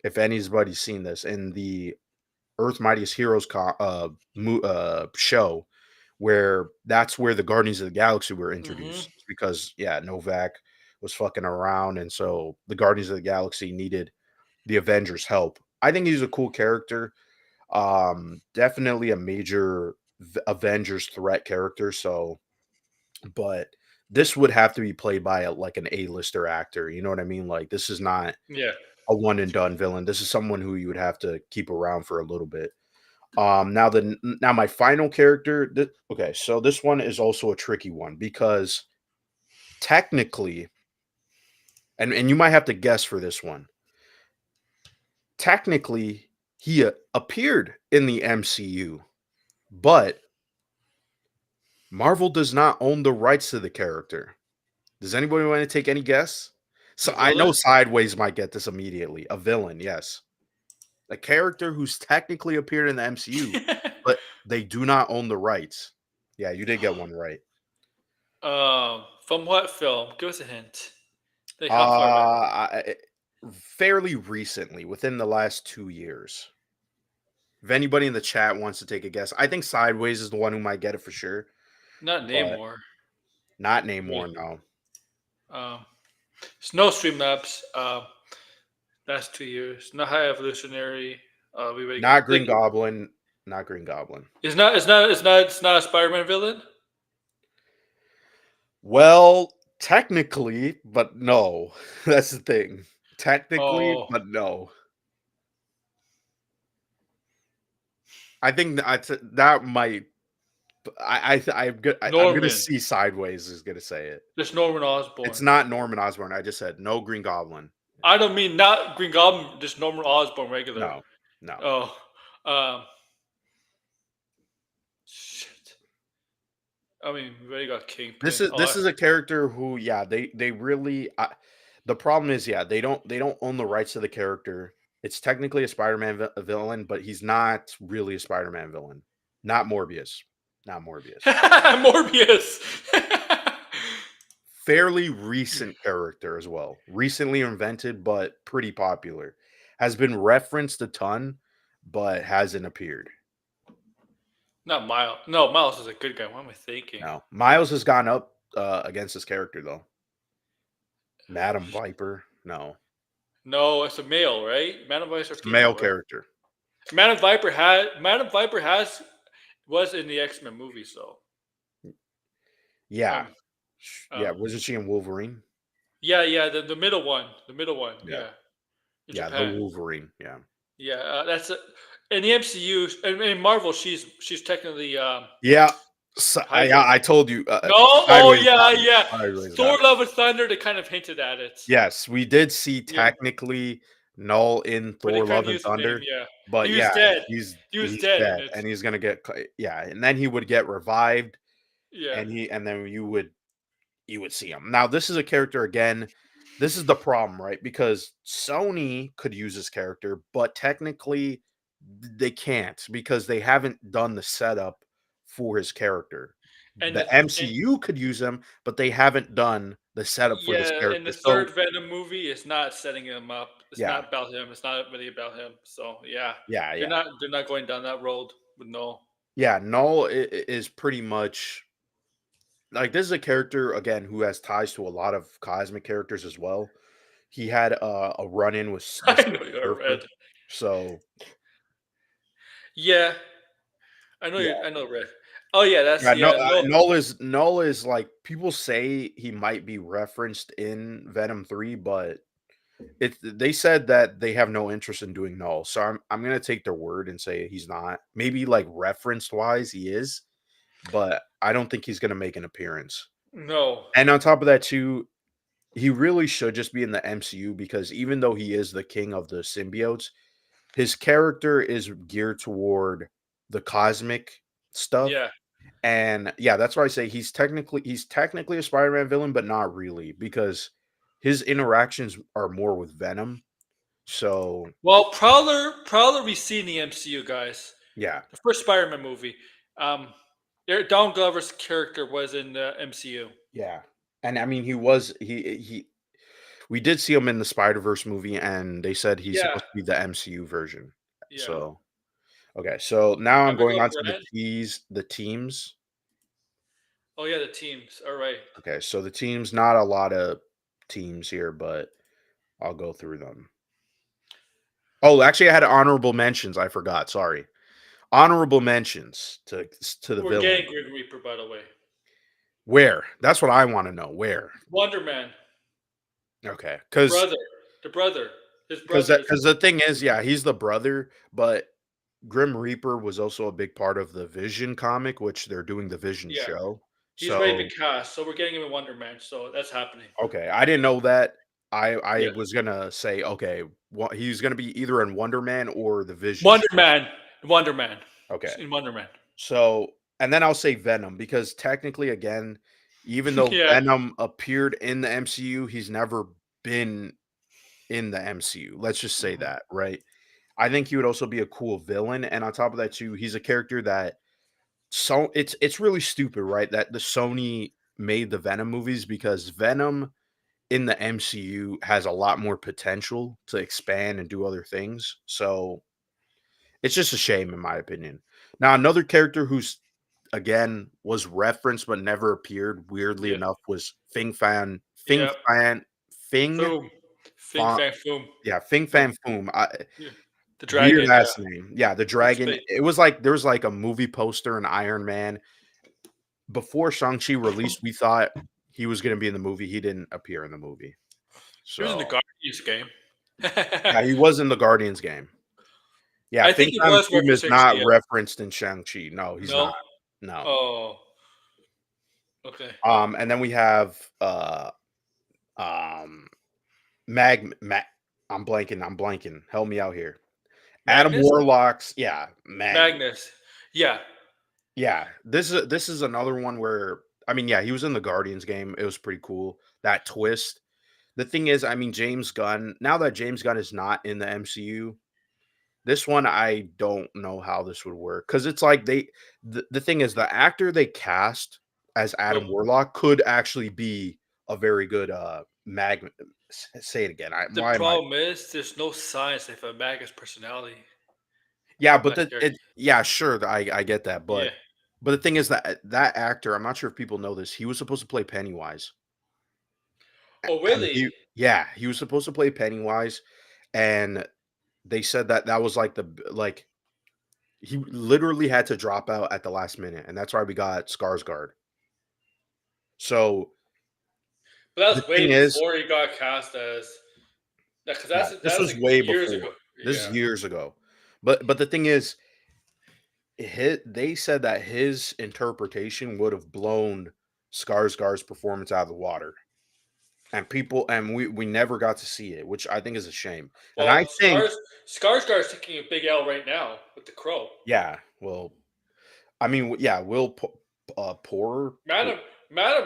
if anybody's seen this in the Earth Mightiest Heroes show, where that's where the Guardians of the Galaxy were Hmm. introduced because yeah, Novak was fucking around, and so the Guardians of the Galaxy needed the Avengers' help. I think he's a cool character. Definitely a major Avengers threat character. So, but this would have to be played by like an A-lister actor. You know what I mean? Like this is not Yeah. a one and done villain. This is someone who you would have to keep around for a little bit. Now my final character. Okay, so this one is also a tricky one because technically, and you might have to guess for this one. Technically, he appeared in the MCU, but Marvel does not own the rights to the character. Does anybody want to take any guess? A So I know villain. Sideways might get this immediately. A villain, yes. A character who's technically appeared in the MCU, but they do not own the rights. Yeah, you did get one right. From what film? Give us a hint. Like how far back? Fairly recently, within the last 2 years. If anybody in the chat wants to take a guess, I think Sideways is the one who might get it for sure, Not but Namor. not Yeah. anymore. No, Um, Snow Streamlabs. That's 2 years. Not High Evolutionary. We already not like Green Goblin. Not Green Goblin. it's not a Spider-Man villain. Well, technically, but no. That's the thing. Technically, Oh, but no. I think that might. I'm gonna Norman. see Sideways is gonna say it. Just Norman It's Osborn. not Norman Osborn. I just said no Green Goblin. I don't mean not Green Goblin. Just Norman Osborn, regular. No, no. Oh, um, shit. I mean, we already got This Kingpin. is this is a character who, yeah, they really. The problem is, yeah, they don't own the rights to the character. It's technically a Spider-Man villain, but he's not really a Spider-Man villain. Not Morbius. Not Morbius. Morbius. Fairly recent character as well. Recently invented, but pretty popular. Has been referenced a ton, but hasn't appeared. Not Miles. No, Miles is a good guy. What am I thinking? No. Miles has gone up against this character though. Madam Viper. No. No, it's a male, right? Madam Viper It's a male female, right? character. Madam Viper has was in the X Men movie, so Yeah. um Yeah. um Wasn't she in Wolverine? yeah, yeah, the middle one, Yeah. yeah, in Yeah. The Japan. Wolverine. Yeah. Yeah, that's in the MCU and in Marvel. She's technically Yeah. So, Hydra. I told you. No, oh Sideways yeah, got me. yeah. Sideways got Thor: me. Love and Thunder. They kind of hinted at it. Yes, we did see Yeah, technically Null in but they Thor: kind Love of and used his name. Thunder, Yeah, but he was yeah, dead. he's He was he's dead in dead, it. and he's gonna get yeah, and then he would get revived, Yeah, and then you would see him. Now, this is a character again. This is the problem, right? Because Sony could use this character, but technically they can't because they haven't done the setup for his character. and The MCU could use him, but they haven't done the setup for this yeah, and the character. So third Venom movie is not setting him up. It's yeah, not about him. It's not really about him. So yeah, yeah, they're yeah, not going down that road with no. yeah. Null is pretty much like this is a character again who has ties to a lot of cosmic characters as well. He had a run in with the I know Silver you're Surfer, red. so Yeah, I know yeah. you're. I know red. Oh yeah, that's Yeah, no, yeah. No, Null is like people say he might be referenced in Venom 3, but they said that they have no interest in doing Null. So I'm gonna take their word and say he's not. Maybe like reference wise he is, but I don't think he's gonna make an appearance. no. And on top of that too, he really should just be in the MCU because even though he is the king of the symbiotes, his character is geared toward the cosmic stuff. Yeah, And yeah, that's why I say he's technically a Spider-Man villain, but not really because his interactions are more with Venom. So well, Prowler we see in the MCU, guys. yeah, The first Spider-Man movie. Um, Don Glover's character was in the MCU. yeah. And I mean he we did see him in the Spider-Verse movie and they said he's Yeah, supposed to be the MCU version. yeah. So okay, so now I'm I'm gonna going go on to red. the teams. Oh yeah, the teams. All right. Okay, so the teams, not a lot of teams here, but I'll go through them. Oh, actually I had honorable mentions, I forgot, sorry. Honorable mentions to the We're villain. getting Grim Reaper, by the way. Where? That's what I wanna know, where? Wonder Man, Okay, the because brother, the brother, his because brother that is. because the thing is, yeah, he's the brother, but Grim Reaper was also a big part of the Vision comic, which they're doing the Vision Yeah, show. he's ready to So, be cast, so we're getting him in Wonder Man. So that's happening. okay, I didn't know that. I Yeah, was gonna say, okay, he's gonna be either in Wonder Man or the Vision Wonder show. Man, Wonder Man, Okay. in Wonder Man. So, and then I'll say Venom because technically, again, even though Yeah. Venom appeared in the MCU, he's never been in the MCU. Let's just say Mhm. that, right? I think he would also be a cool villain, and on top of that, too, he's a character that it's really stupid, right? That the Sony made the Venom movies because Venom in the MCU has a lot more potential to expand and do other things. So it's just a shame, in my opinion. Now, another character who's again was referenced but never appeared, weirdly Yeah. enough, was Fing Fan. Fing Yeah. Fan. Fing Foom. Fing Fan. Fang Foom. Yeah, Fing Foom. Fan Foom. Yeah. The Weird dragon. Yeah. ass name. Yeah, the From dragon. space. It was like there was like a movie poster in Iron Man. Before Shang-Chi released, we thought he was going to be in the movie. He didn't appear in the movie. He was in the So, Guardians game. yeah, he was in the Guardians game. Yeah, I Fing think he Fan was Foom is referenced. not Yeah. referenced in Shang-Chi. No, he's not. No. No. Oh. Okay. And then we have um Mag I'm blanking. Help me out here. Adam Magnus. Warlock's, yeah, Magnus. Magnus. Yeah. Yeah, this is another one where I mean, yeah, he was in the Guardians game. It was pretty cool. That twist. The thing is, I mean, James Gunn, now that James Gunn is not in the MCU, this one I don't know how this would work cuz it's like the thing is the actor they cast as But Adam Warlock could actually be a very good say it again. the Why am I problem is there's no science if a MAGA's personality. Yeah, but That character. yeah, sure, I get that, Yeah. but the thing is that that actor, I'm not sure if people know this, he was supposed to play Pennywise, Oh, and really? he was supposed to play Pennywise, and they said that that was like like he literally had to drop out at the last minute, and that's why we got Skarsgård. So But that the was way thing is, before he got cast as because yeah, this that's was like way years ago. before. This is Yeah. years ago, but the thing is, they said that his interpretation would have blown Skarsgård's performance out of the water. And we never got to see it, which I think is a shame. And I Well, think Skarsgård's taking a big L right now with the Crow. yeah, well, I mean, yeah, Poor, Madam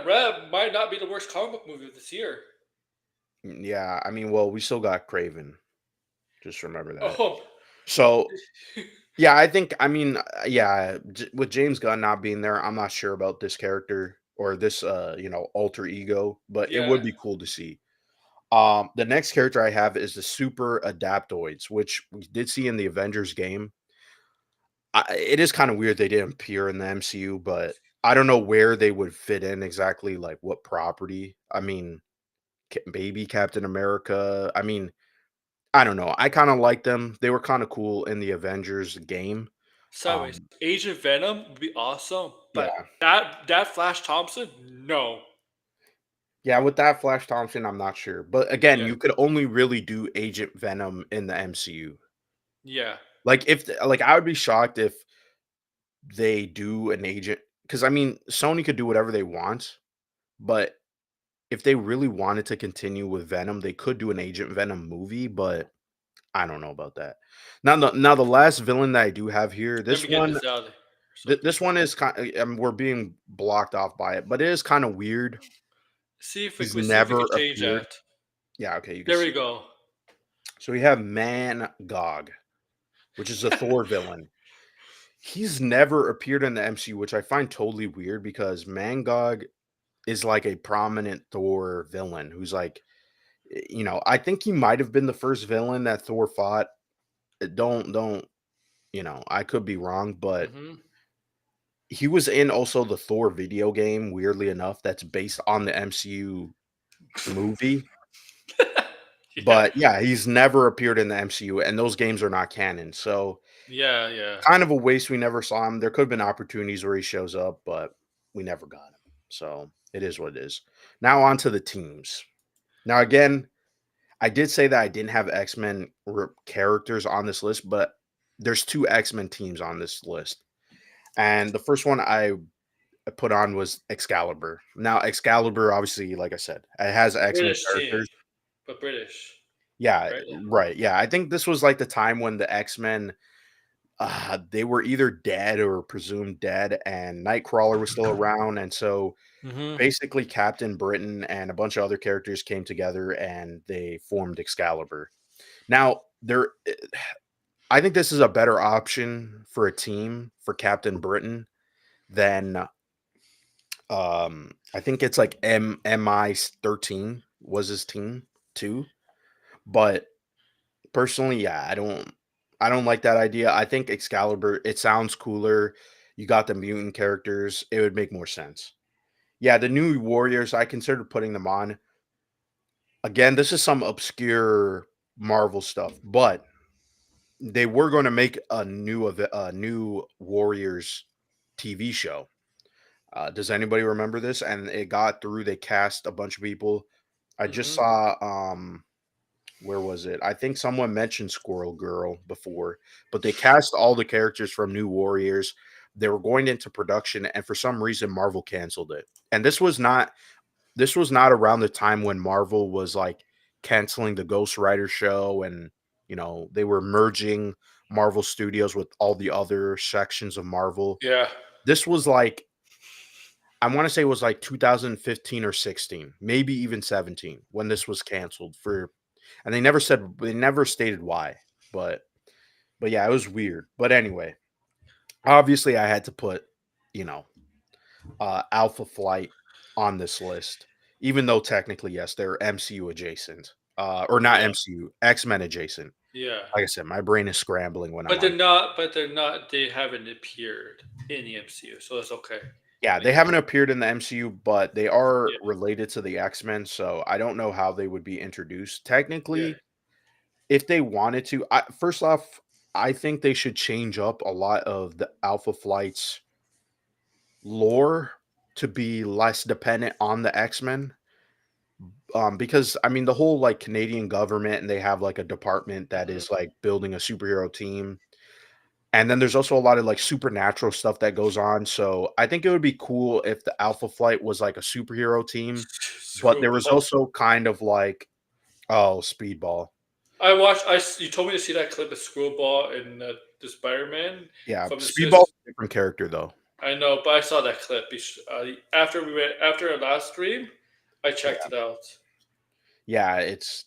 Reb might not be the worst comic book movie of this year. yeah, I mean, well, we still got Craven. Just remember that. Oh, So yeah, I think I mean, yeah, with James Gunn not being there, I'm not sure about this character or this alter ego, but it yeah. would be cool to see. The next character I have is the Super Adaptoids, which we did see in the Avengers game. It is kind of weird they didn't appear in the MCU, but I don't know where they would fit in exactly, like what property. I mean, baby Captain America. I mean, I don't know. I kind of like them. They were kind of cool in the Avengers game. Sideways. Um, Agent Venom would be awesome, but yeah, that Flash Thompson, no. yeah. With that Flash Thompson, I'm not sure, but again, Yeah. you could only really do Agent Venom in the MCU. Yeah. Like like I would be shocked if they do an agent because I mean Sony could do whatever they want, but if they really wanted to continue with Venom, they could do an Agent Venom movie, but I don't know about that. Now the last villain that I do have here, Let me get this out. So this one is kind we're being blocked off by it, but it is kind of weird. He's see if we never can change appeared. that. Yeah, okay, you can There see we it. go. So we have Man Gog, which is a Thor villain. He's never appeared in the MCU, which I find totally weird because Mangog is like a prominent Thor villain who's like, I think he might have been the first villain that Thor fought. Don't, I could be wrong, but Hmm. he was in also the Thor video game, weirdly enough, that's based on the MCU movie. Yeah. But yeah, he's never appeared in the MCU, and those games are not canon. So Yeah. Yeah. kind of a waste we never saw him. There could have been opportunities where he shows up, but we never got him. So it is what it is. Now on to the teams. Now again, I did say that I didn't have X-Men characters on this list, but there's two X-Men teams on this list. And the first one I put on was Excalibur. Now Excalibur, obviously, like I said, it has X-Men British team, characters. but British, Yeah, right? right. Yeah, I think this was like the time when the X-Men they were either dead or presumed dead, and Nightcrawler was still around, and so Hmm. basically Captain Britain and a bunch of other characters came together and they formed Excalibur. Now, I think this is a better option for a team for Captain Britain than I think it's like MI 13 was his team too. But personally, yeah, I don't like that idea. I think Excalibur, it sounds cooler. You got the mutant characters, it would make more sense. Yeah, the new Warriors, I considered putting them on. Again, this is some obscure Marvel stuff, but they were going to make a new Warriors TV show. Does anybody remember this? And it got through. They cast a bunch of people. I just Hmm. saw where was it? I think someone mentioned Squirrel Girl before, but they cast all the characters from New Warriors. They were going into production, and for some reason, Marvel canceled it. And this was not around the time when Marvel was like canceling the Ghost Rider show, and they were merging Marvel Studios with all the other sections of Marvel. Yeah. This was like I want to say it was like 2015 or 16, maybe even 17 when this was canceled for and they never stated why. But but yeah, it was weird. But anyway, obviously I had to put, you know, Alpha Flight on this list, even though technically yes, they're MCU adjacent. Or not Yeah, MCU, X-Men adjacent. yeah. Like I said, my brain is scrambling when I'm But on. they're not. But they're not. They haven't appeared in the MCU, so that's okay. Yeah, Like, they haven't appeared in the MCU, but they are yeah, related to the X-Men, so I don't know how they would be introduced. yeah. Technically, if they wanted to, first off, I think they should change up a lot of the Alpha Flight's lore to be less dependent on the X-Men. Because I mean the whole like Canadian government and they have like a department that Hmm. is like building a superhero team. And then there's also a lot of like supernatural stuff that goes on. So I think it would be cool if the Alpha Flight was like a superhero team, but there was Screwball. also kind of like, oh, Speedball. I watched. You told me to see that clip of Screwball in the Spider-Man Yeah, from the Speedball's Swiss. a different character though. I know, but I saw that clip. After we went after our last stream, I checked Yeah. it out. Yeah, it's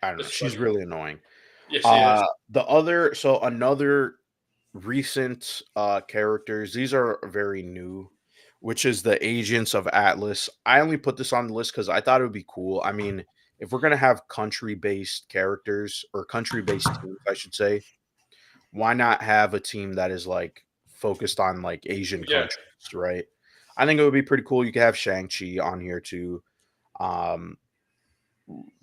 I don't know. It's She's funny. really annoying. Yes, she is. Another recent characters, these are very new, which is the Agents of Atlas. I only put this on the list because I thought it would be cool. I mean, if we're gonna have country-based characters or country-based teams, I should say, why not have a team that is like focused on like Asian Yeah. countries, right? I think it would be pretty cool. You could have Shang-Chi on here too. Um,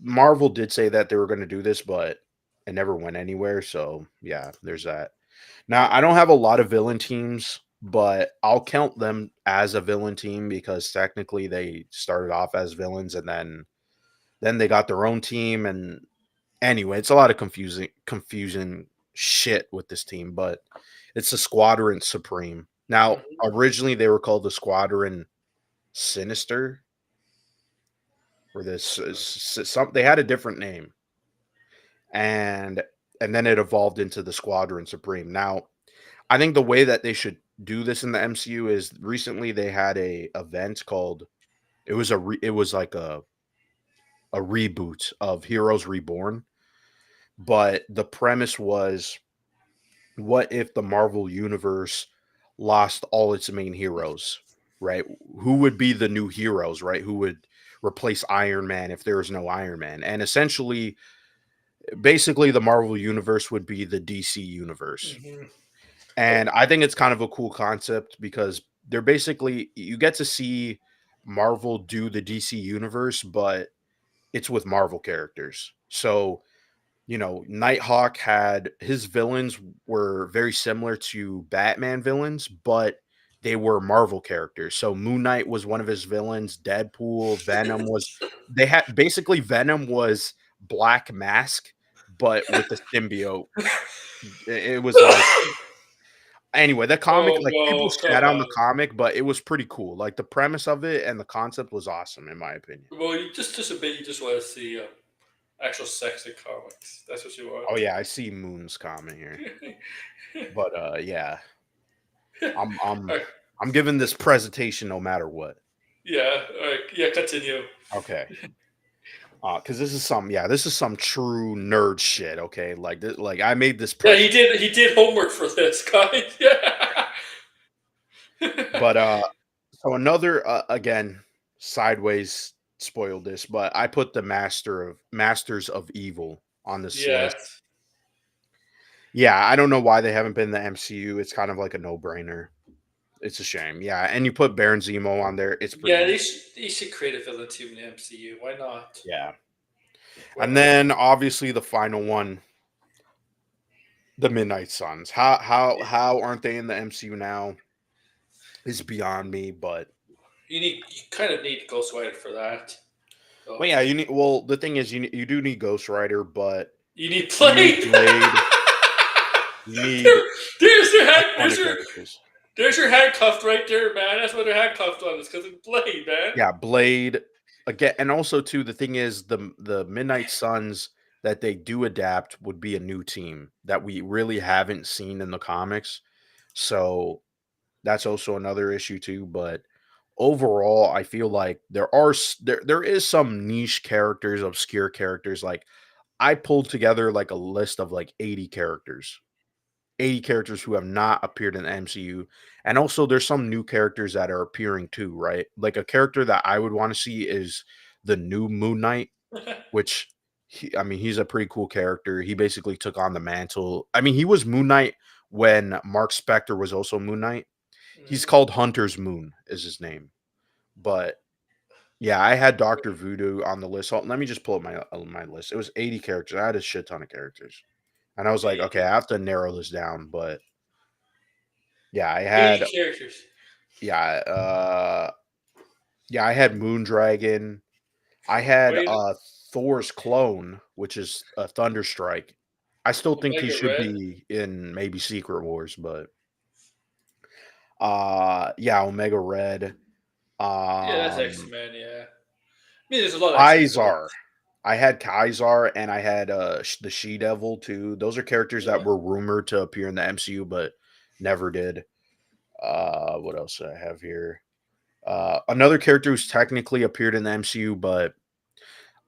Marvel did say that they were going to do this, but it never went anywhere. So yeah, there's that. Now I don't have a lot of villain teams, but I'll count them as a villain team because technically they started off as villains and then they got their own team. And anyway, it's a lot of confusion shit with this team, but it's the Squadron Supreme. Now Mhm. originally they were called the Squadron Sinister, or this some they had a different name, and then it evolved into the Squadron Supreme. Now, I think the way that they should do this in the MCU is recently they had a event called it was like a reboot of Heroes Reborn, but the premise was what if the Marvel universe lost all its main heroes, right? Who would be the new heroes, right? Who would replace Iron Man if there was no Iron Man? And essentially basically the Marvel universe would be the DC universe. Mhm. Oh, And I think it's kind of a cool concept because they're basically you get to see Marvel do the DC universe, but it's with Marvel characters. So, you know, Nighthawk had his villains were very similar to Batman villains, but they were Marvel characters. So Moon Knight was one of his villains, Deadpool, Venom was they had basically Venom was Black Mask, but with the symbiote. It was like anyway, the comic, oh like, people no! shat Come on the on. comic, but it was pretty cool. Like, the premise of it and the concept was awesome, in my opinion. Well, you just a bit. You just want to see actual sex in comics. That's what you Oh, want. yeah, I see Moon's comment here. But, yeah, I'm I'm Alright, I'm giving this presentation no matter what. yeah. All right. Yeah. Continue. Okay. Because this is some true nerd shit, okay? Like, I made this Yeah, present. he did homework for this, guys. Yeah. But, so another, again, sideways spoiled this, but I put the Masters of Evil on this list. Yes. Yeah, I don't know why they haven't been in the MCU. It's kind of like a no-brainer. It's a shame. Yeah, and you put Baron Zemo on there. It's pretty Yeah, easy. they should create a villain team in the MCU. Why not? Yeah. Why And not? then obviously the final one, the Midnight Suns. How aren't they in the MCU now is beyond me, but You kind of need Ghost Rider for that. well, So yeah, the thing is you do need Ghost Rider, but you need you need Blade. Blade, you there, need there's your hand. iconic characters. There's your handcuffed right there, man. That's why they're handcuffed on. It's because it's Blade, man. Yeah, Blade again, and also too, the thing is the Midnight Suns that they do adapt would be a new team that we really haven't seen in the comics. So That's also another issue too, but overall, I feel like there is some niche characters, obscure characters. Like I pulled together like a list of like 80 characters who have not appeared in the MCU. And also there's some new characters that are appearing too, right? Like a character that I would want to see is the new Moon Knight, which I mean, he's a pretty cool character. He basically took on the mantle. I mean, he was Moon Knight when Mark Spector was also Moon Knight. He's Mhm. called Hunter's Moon is his name. But yeah, I had Doctor Voodoo on the list. So let me just pull up my list. It was 80 characters. I had a shit ton of characters, and I was like, okay, 80, I have to narrow this down. But yeah, 80 characters. yeah, uh, yeah, I had Moondragon. I had Wait, Thor's clone, which is a Thunderstrike. I still think he Omega should Red. be in maybe Secret Wars, but yeah, Omega Red. Yeah, that's X Um Men. Yeah, I mean, there's a lot of X Men Kaisar. villains. I had Kaisar and I had the She Devil too. Those are characters that Yeah, were rumored to appear in the MCU but never did. What else do I have here? Another character who's technically appeared in the MCU, but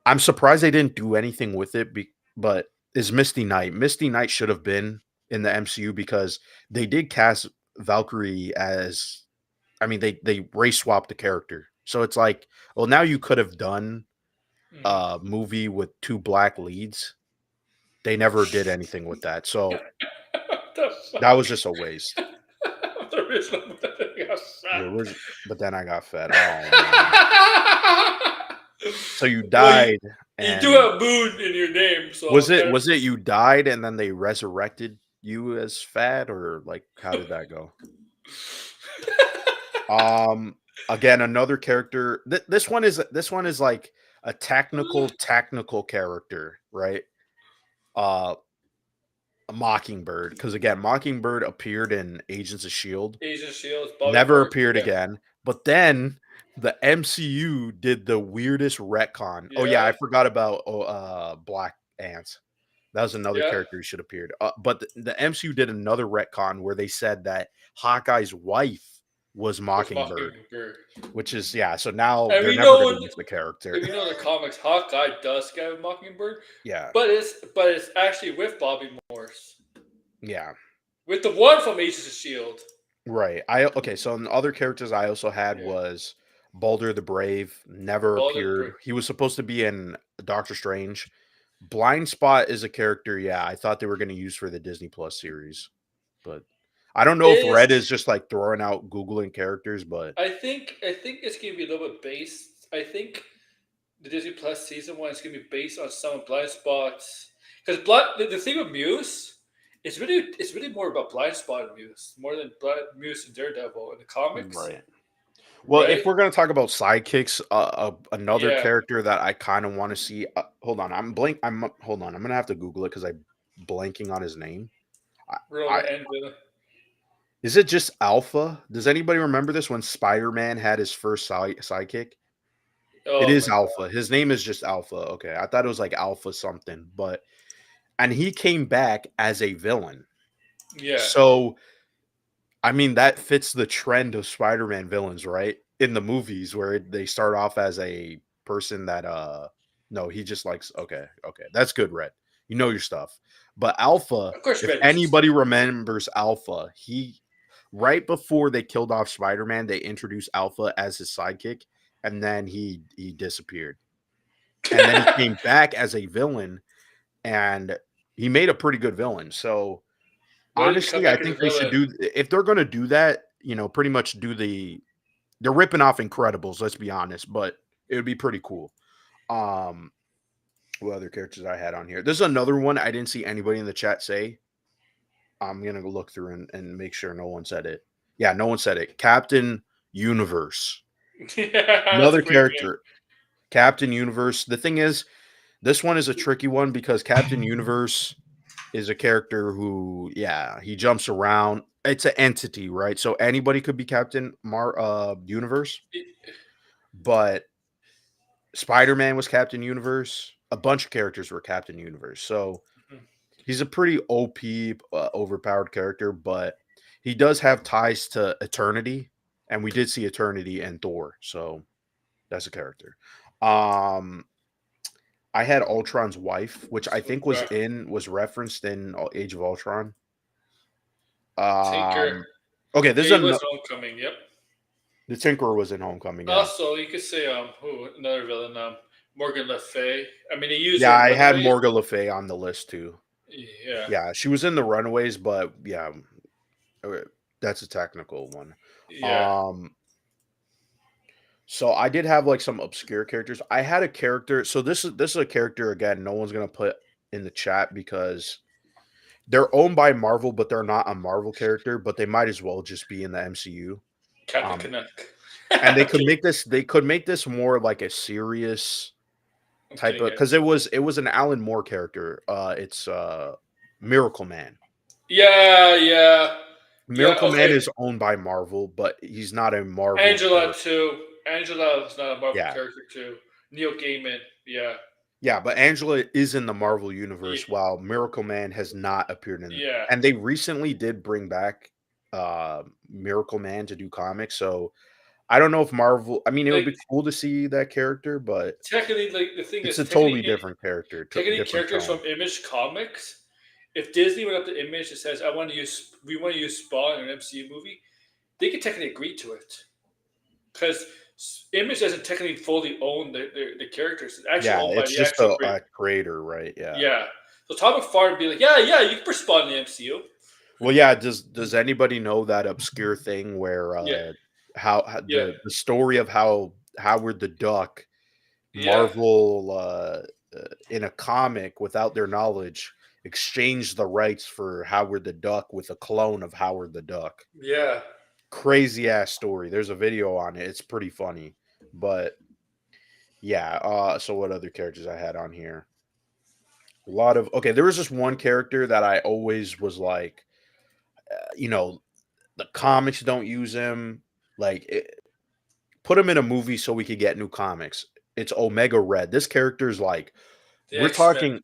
I'm surprised they didn't do anything with it. But is Misty Knight? Misty Knight should have been in the MCU because they did cast Valkyrie as. I mean, they race swapped the character, so it's like, well, now you could have done mhm. a movie with two black leads. They never did anything with that, so What the that was fuck? just a waste. The original got The shot. original, but then I got fed. Oh man! So you Well, died, you do and have Moon in your name, was so it was it you died and then they resurrected you as fat, or like how did that go? Um, Again, another character. This one is like a technical character, right? Uh, a Mockingbird, because again, Mockingbird appeared in Agents of Shield, Agent Shields, Bobby never Morse. appeared Yeah, again. But then the MCU did the weirdest retcon. Oh yeah, yeah, I forgot about Black Ants. That was another yeah. character who should appeared. But the MCU did another retcon where they said that Hawkeye's wife was Was Mockingbird, Mockingbird. which is yeah. So now And they're we never know going in to use the character. and we know in the comics Hawkeye does get a Mockingbird, Yeah, but it's actually with Bobby Morse, yeah, with the one from Agents of Shield. right. I okay. So the other characters I also had Yeah, was Balder the Brave. Never Balder. appeared. He was supposed to be in Doctor Strange. Blind Spot is a character. Yeah, I thought they were going to use for the Disney Plus series, but I don't know if Red Is is just like throwing out googling characters, but I think it's gonna be a little bit based. I think the Disney Plus season one is gonna be based on some blind spots. Because the thing with Muse, it's really more about blind spot and Muse more than Muse and Daredevil in the comics, right. Well, if right? we're gonna talk about sidekicks, another Yeah, character that I kind of want to see. Hold on, hold on. I'm gonna have to Google it because I'm blanking on his name. I Roman and Villain. Is it just Alpha? Does anybody remember this when Spider-Man had his first sidekick? It Oh is my god. Alpha. His name is just Alpha. Okay, I thought it was like Alpha something, but and he came back as a villain. Yeah. So I mean, that fits the trend of Spider-Man villains, right? In the movies where they start off as a person that no, he just likes okay. That's good, Red. You know your stuff. But Alpha, Of course if Red knows his anybody stuff. remembers Alpha, he right before they killed off Spider-Man, they introduced Alpha as his sidekick, and then he disappeared. And then he came back as a villain, and he made a pretty good villain. So Why did he come honestly, I back as a think they should villain? do if they're gonna do that, pretty much they're ripping off Incredibles, let's be honest, but it would be pretty cool. Um, what other characters I had on here? There's another one I didn't see anybody in the chat say. I'm gonna go look through and make sure no one said it. Yeah, no one said it. Captain Universe. Yeah, that's a Another great name. character. Captain Universe. The thing is, this one is a tricky one because Captain Universe is a character who, yeah, he jumps around. It's an entity, right? So anybody could be Captain Universe, but Spider-Man was Captain Universe. A bunch of characters were Captain Universe. So he's a pretty OP, overpowered character, but he does have ties to Eternity, and we did see Eternity and Thor, so that's a character. Um, I had Ultron's wife, which I think Okay. was referenced in Age of Ultron. Tinker. Okay, this Yeah, is he was Homecoming. Yep. the Tinkerer was in Homecoming, yeah. Also, you could say who another villain Morgan Le Fay. I mean, they use Yeah, her in I had Runaways. Morgan Le Fay on the list too. Yeah. Yeah, she was in the Runaways, but yeah, uh, that's a technical one. Yeah. Um, so I did have like some obscure characters. I had a character. So this is a character again. No one's gonna put in the chat because they're owned by Marvel, but they're not a Marvel character. But they might as well just be in the MCU. Captain Um, Canuck. and they could Okay. make this. They could make this more like a serious I'm type kidding of it. because it was an Alan Moore character. It's Miracle Man. Yeah. Yeah. Yeah. Miracle Man Okay. is owned by Marvel, but he's not a Marvel Angela character. too. Angela is not a Marvel Yeah. character too. Neil Gaiman. Yeah. Yeah, but Angela is in the Marvel Yeah. universe while Miracle Man has not appeared in, Yeah. and they recently did bring back Miracle Man to do comics. So I don't know if Marvel, I mean it would Like be cool to see that character, but technically, like the thing it's is, a totally different character, technically different characters tone. from Image Comics. If Disney went up to Image and says, we want to use Spawn in an MCU movie," they could technically agree to it because Image doesn't technically fully own the characters. It's actually Yeah, owned by it's the just actual great. a creator, right? Yeah. Yeah. So Tom McFarlane would be like, "Yeah, yeah, you can put Spawn in the MCU." Well, yeah, does anybody know that obscure thing where Yeah. how Yeah. the story of how Howard the Duck Yeah. Marvel in a comic without their knowledge exchanged the rights for Howard the Duck with a clone of Howard the Duck. Yeah. Crazy ass story. There's a video on it. It's pretty funny. But yeah, so what other characters I had on here? A lot of okay, there was just one character that I always was like, you know, the comics don't use him. Like put him in a movie so we could get new comics. It's Omega Red. This character is like The we're X Men. talking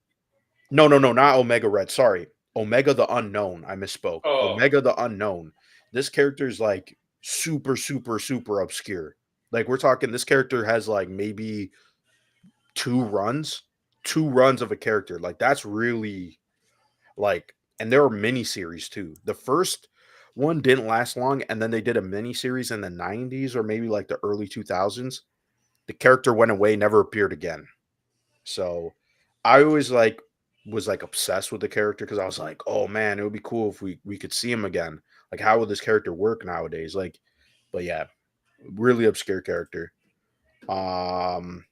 no, no, no, not Omega Red. Sorry. Omega the Unknown. I misspoke. Oh. Omega the Unknown. This character is like super, super, super obscure. Like we're talking this character has like maybe two runs, two runs of a character. Like that's really like and there are mini series too. The first one didn't last long, and then they did a mini series in the 90s or maybe like the early 2000s. The character went away, never appeared again. So I always like was like obsessed with the character because I was like, oh man, it would be cool if we could see him again. Like, how would this character work nowadays? Like, but yeah, really obscure character. Um,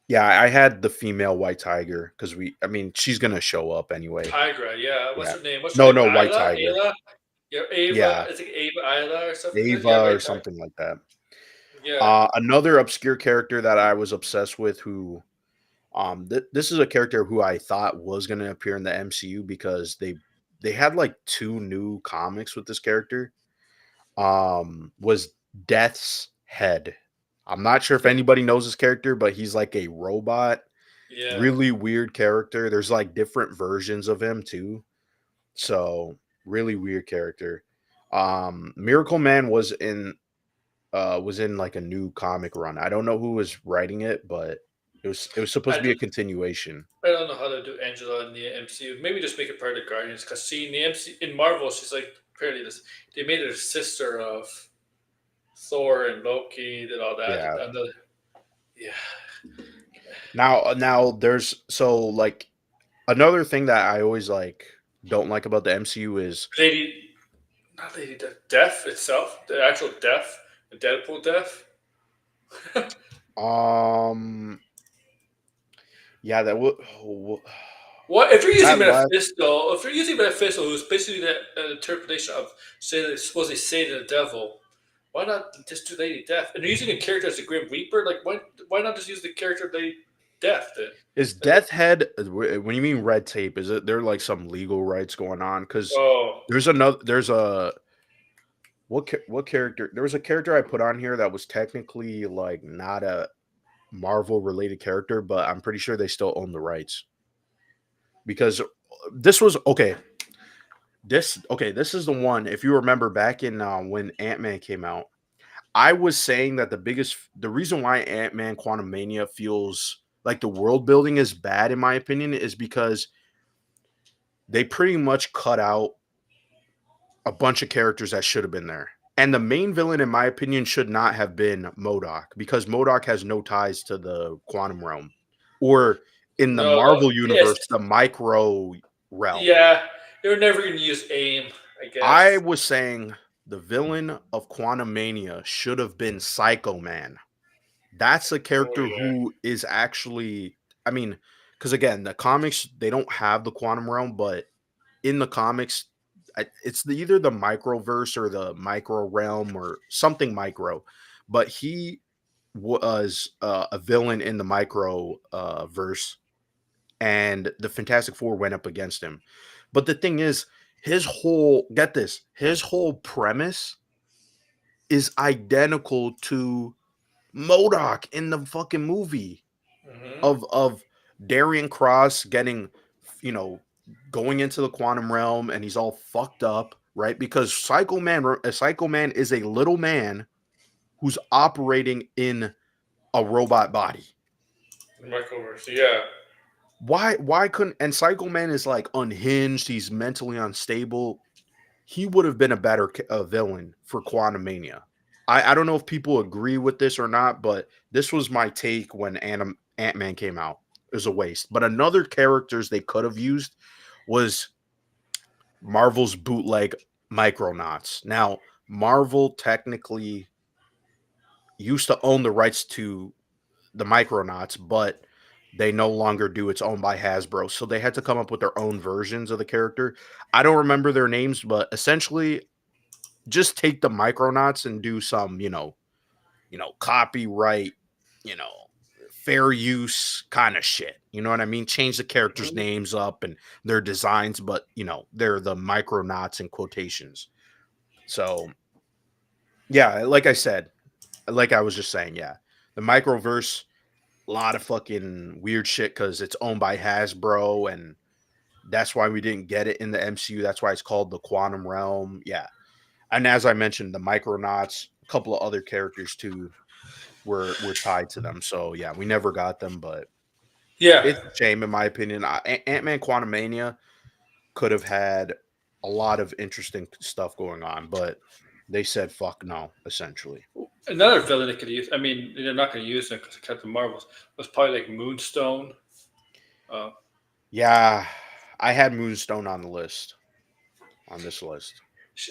yeah, I had the female white tiger because I mean, she's gonna show up anyway. Tigra. Yeah. What's Yeah, her name? What's her no, name? no, white Isla. tiger. Ayla. Yeah. Ava. Yeah, I think Ava Isla or something like that. Yeah. Ava Right. or something like that. Yeah. Another obscure character that I was obsessed with who this is a character who I thought was going to appear in the MCU because they had like two new comics with this character. Was Death's Head. I'm not sure if anybody knows this character, but he's like a robot, Yeah. really weird character. There's like different versions of him too. So, really weird character. Miracle Man was in like a new comic run. I don't know who was writing it, but it was supposed I to be a don't. continuation. I don't know how to do Angela in the MCU. Maybe just make it part of the Guardians. Because see, in the MC in Marvel, she's like apparently this. They made her a sister of Thor and Loki. Did all that. Yeah. And the, yeah. Now there's so like another thing that I always like don't like about the MCU is Lady, not Lady Death. Death itself. The actual Death. The Deadpool Death. um yeah that would What if you're using that last Mephisto? If you're using Mephisto, who's basically the interpretation of say supposedly Satan the devil, why not just do Lady Death? And you're using a character as a Grim Reaper. Like why not just use the character of Lady Death then? is Death Head when you mean red tape is it there like some legal rights going on cuz Oh there's a what character there was a character I put on here that was technically like not a Marvel related character, but I'm pretty sure they still own the rights because this was okay. this okay, this is the one. If you remember back in when Ant-Man came out, I was saying that the reason why Ant-Man Quantumania feels like the world building is bad in my opinion is because they pretty much cut out a bunch of characters that should have been there. And the main villain, in my opinion, should not have been Modoc because Modoc has no ties to the quantum realm or in the No, Marvel yes, universe, the micro realm. yeah. They were never going to use AIM, I I guess. was saying the villain of Quantum Mania should have been Psycho Man. That's a Oh character yeah. who is actually, I mean, because again, the comics they don't have the quantum realm, but in the comics, it's either the microverse or the micro realm or something micro. But he was a villain in the micro verse, and the Fantastic Four went up against him. But the thing is, his whole get this, his whole premise is identical to Modoc in the fucking movie Hmm. of Darian Cross getting, you know, going into the quantum realm and he's all fucked up, right? Because Psycho Man is a little man who's operating in a robot body. Microverse. Yeah. Why couldn't and Psycho Man is like unhinged, he's mentally unstable. He would have been a better villain for Quantum Mania. I don't know if people agree with this or not, but this was my take when Ant Man came out. It was a waste. But another characters they could have used was Marvel's bootleg Micronauts. Now, Marvel technically used to own the rights to the Micronauts, but they no longer do. It's owned by Hasbro. So they had to come up with their own versions of the character. I don't remember their names, but essentially just take the Micronauts and do some, copyright, you know, fair use kind of shit. You know what I mean? Change the characters' Mhm. names up and their designs, but they're the Micronauts in quotations. So yeah, like I said, like I was just saying, yeah, the Microverse, a lot of fucking weird shit because it's owned by Hasbro, and that's why we didn't get it in the MCU. That's why it's called the Quantum Realm. Yeah, and as I mentioned, the Micronauts, a couple of other characters too were tied to them. So yeah, we never got them, but Yeah. it's a shame in my opinion. Ant Man Quantumania could have had a lot of interesting stuff going on, but they said fuck no, essentially. Another villain they could use. I mean, they're not going to use it because of Captain Marvels. Was probably like Moonstone. Uh, Yeah, I had Moonstone on the list on this list. sh-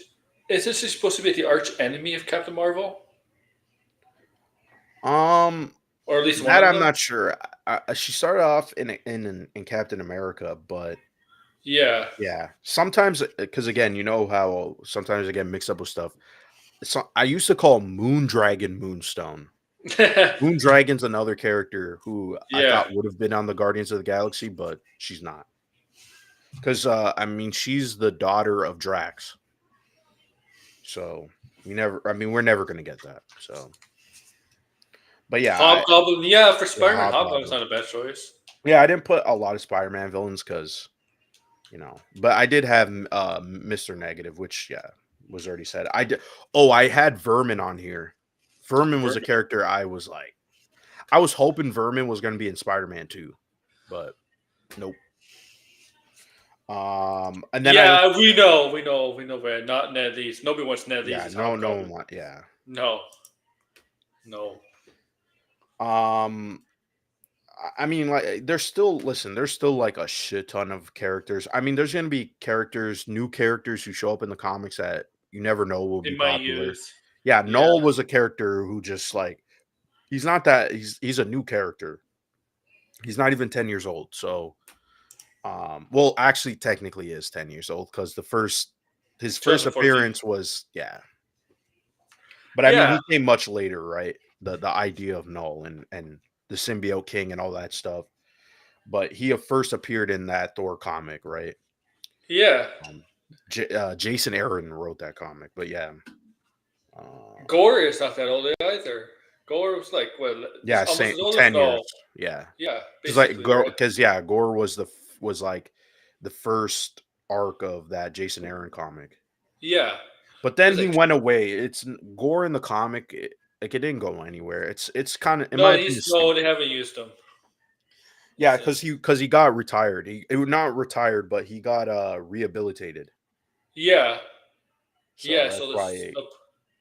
is this supposed to be the arch enemy of Captain Marvel, Um, or at least one that of I'm them? not sure. She started off in Captain America, but Yeah. yeah, sometimes because again, you know how sometimes I get mixed up with stuff. So I used to call Moondragon Moonstone. Moondragon's another character who I Yeah. thought would have been on the Guardians of the Galaxy, but she's not. Because I mean, she's the daughter of Drax, so we're never gonna get that. So, but yeah, Hobgoblin. Yeah, for yeah, Spider-Man, Hobgoblin's Hobgoblin. not a bad choice. Yeah, I didn't put a lot of Spider-Man villains because but I did have Mr. Negative, which yeah was already said. I did. Oh, I had Vermin on here. Vermin was a Vermin. character I was like, I was hoping Vermin was gonna be in Spider-Man 2, but nope. And then I Yeah, we know. Where not Ned Leeds. Nobody wants Ned Leeds yeah, as no one Hobgoblin. want yeah. No, no. Um, I mean, like, there's still like a shit ton of characters. I mean, there's gonna be new characters who show up in the comics that you never know will They be might popular. use. Yeah, Yeah, Null was a character who just like he's not that he's a new character. He's not even 10 years old. So, well, actually, technically, is 10 years old because his first 2014. appearance was yeah. But I mean, Yeah, he came much later, right? The idea of Null and the symbiote king and all that stuff. But he first appeared in that Thor comic, right? yeah. Um, Jason Aaron wrote that comic, but yeah, um, Gore is not that old either. Gore was like what, yeah, almost same as old as 10 years, Null. yeah, Yeah, because like basically, right? Gore was like the first. arc of that Jason Aaron comic. Yeah, But it then was he like went away. Gore in the comic. Like it didn't go anywhere. It's kind of, in my no, opinion, he's no, they stupid. haven't used them Yeah, since. because he got retired. He not retired, but he got rehabilitated. Yeah, So yeah. that's So this, why,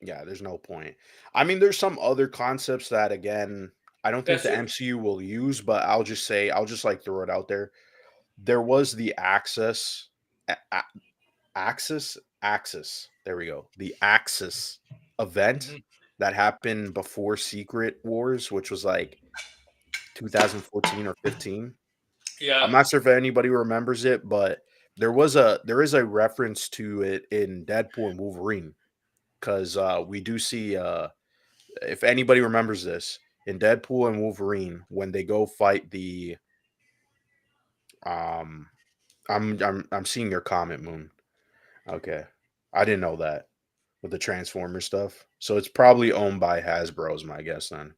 yeah, there's no point. I mean, there's some other concepts that, again, I don't think that's the it. MCU will use, but I'll just like throw it out there. There was the Axis. There we go. The Axis event Hmm. that happened before Secret Wars, which was like 2014 or 15. Yeah. I'm not sure if anybody remembers it, but there is a reference to it in Deadpool and Wolverine, because we do see, if anybody remembers this, in Deadpool and Wolverine, when they go fight the um I'm seeing your comment, Moon. Okay. I didn't know that with the Transformer stuff. So it's probably owned by Hasbro, is my guess then.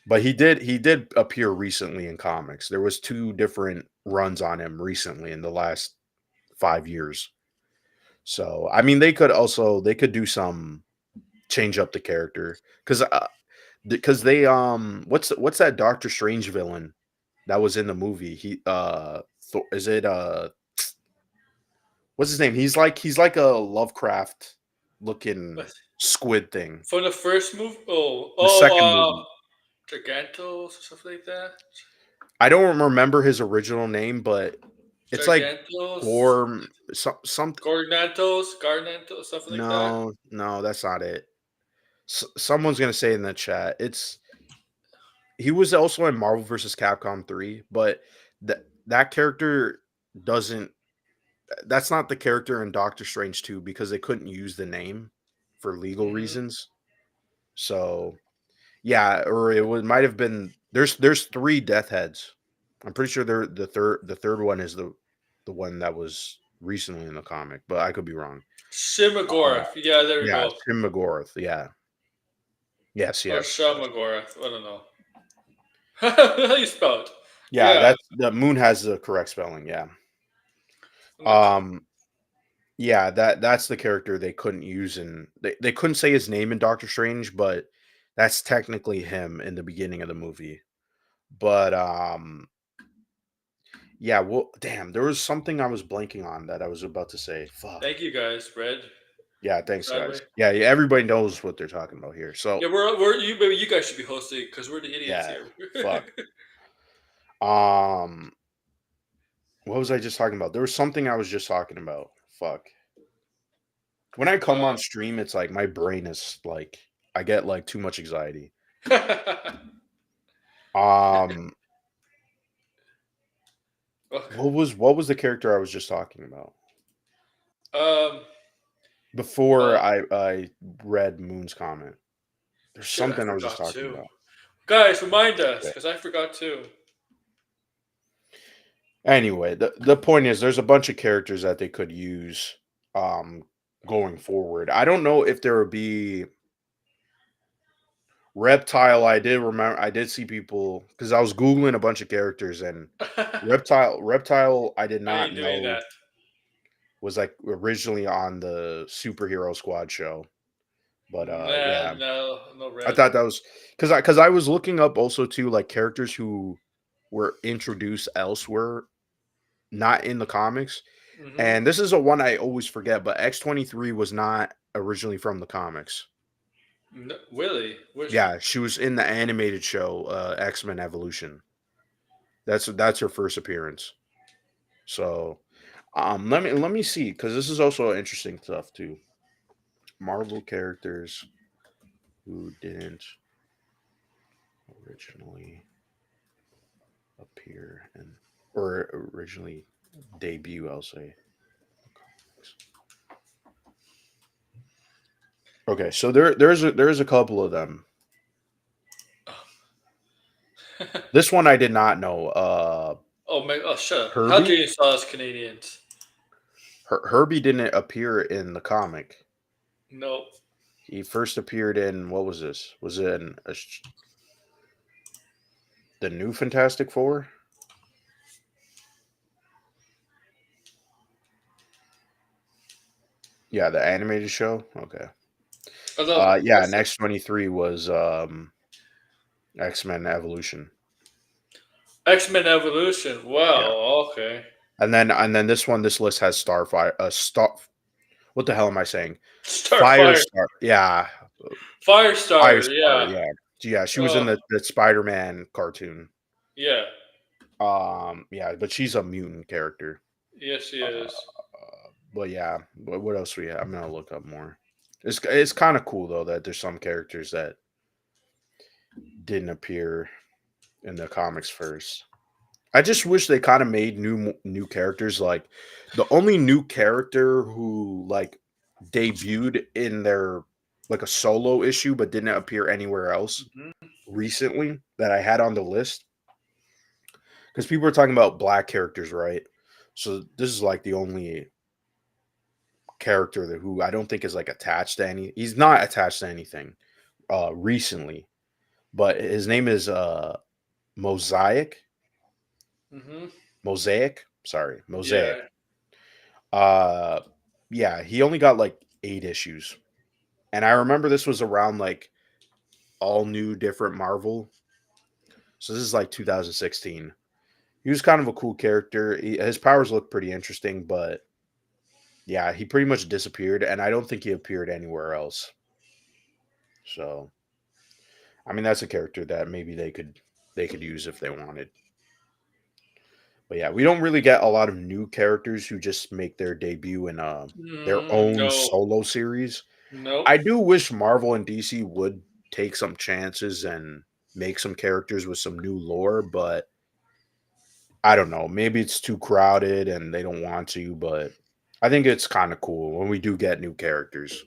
But he did appear recently in comics. There was two different runs on him recently in the last 5 years. So I mean, they could do some, change up the character, because they what's that Doctor Strange villain that was in the movie? Is it what's his name? He's like a Lovecraft looking But squid thing. from the first move, The second movie. Gigantos or something like that. I don't remember his original name, but it's like Gigantos, Gorm, some Garnantos, something like that. no, no, that's not it. Someone's gonna say in the chat. It's He was also in Marvel vs. Capcom 3, but that character doesn't that's not the character in Doctor Strange 2, because they couldn't use the name for legal Hmm. reasons. So, yeah, or might have been, there's 3 Death Heads. I'm pretty sure the third one is the one that was recently in the comic, but I could be wrong. Uh, Shimagorth. Yeah, there we yeah, go. Tim McGorth. Yeah. Yes, Or yes, yes. Shamagorth. I don't know. How you spell it? Yeah, Yeah. that's the Moon has the correct spelling, yeah. I'm gonna check. Um Yeah, that's the character they couldn't use, and they couldn't say his name in Doctor Strange, but that's technically him in the beginning of the movie. But yeah, well, damn, there was something I was blanking on that I was about to say. Fuck. Thank you guys, Red. Yeah, thanks guys. Sideway. Yeah, yeah, everybody knows what they're talking about here. So, Yeah, we're you. Maybe you guys should be hosting because we're the idiots yeah, here. fuck. Um what was I just talking about? There was something I was just talking about. Fuck. When I come on stream, it's like my brain is like, I get like too much anxiety. Um Okay. what was the character I was just talking about Um. before Uh. I read Moon's comment? There's Shit, I something I was just forgot talking too. about. Guys, remind us Okay. because I forgot too. Anyway, the point is, there's a bunch of characters that they could use um going forward. I don't know if there would be Reptile. I did see people, because I was googling a bunch of characters, and I Reptile I did not ain't doing know that. was like originally on the Superhero Squad show. But Nah, yeah, no, no I red. thought that was because I was looking up also too, like, characters who were introduced elsewhere, not in the comics. Mm-hmm. And this is a one I always forget, but X-23 was not originally from the comics. No, really? Which? Yeah, she was in the animated show X-Men Evolution. That's her first appearance. So let me see, because this is also interesting stuff too. Marvel characters who didn't originally appear and or originally debut, I'll say. Okay, so there's a couple of them. This one I did not know. Oh my! Oh, shut up! How Herbie. dare you saw us Canadians? Herbie didn't appear in the comic. Nope. He first appeared in, what was this? Was it in the new Fantastic Four? Yeah, the animated show. Okay. I love Yeah, and what's X-23 was X-Men Evolution. X-Men Evolution. Yeah. Wow. Okay. And then this list has Starfire what the hell am I saying? Starfire. Firestar. Yeah. Firestar. Firestar, Yeah. yeah. Yeah, she was in Oh. the Spider-Man cartoon. Yeah. Yeah, but she's a mutant character. Yes, he Uh, is. but yeah, what else we have? I'm gonna look up more. It's kind of cool though that there's some characters that didn't appear in the comics first. I just wish they kind of made new characters. Like the only new character who like debuted in their like a solo issue but didn't appear anywhere else Hmm. recently that I had on the list because people were talking about black characters, right? So this is like the only character that who I don't think is like attached to any. He's not attached to anything recently, but his name is Mosaic. Hmm. Mosaic. Sorry, Mosaic. Yeah. Uh, yeah, he only got like 8 issues, and I remember this was around like all new, different Marvel. So this is like 2016. He was kind of a cool character. His powers look pretty interesting, but yeah, he pretty much disappeared, and I don't think he appeared anywhere else. So I mean, that's a character that maybe they could use if they wanted. But yeah, we don't really get a lot of new characters who just make their debut in their own No. solo series. Nope. I do wish Marvel and DC would take some chances and make some characters with some new lore, but I don't know. Maybe it's too crowded and they don't want to, but I think it's kind of cool when we do get new characters.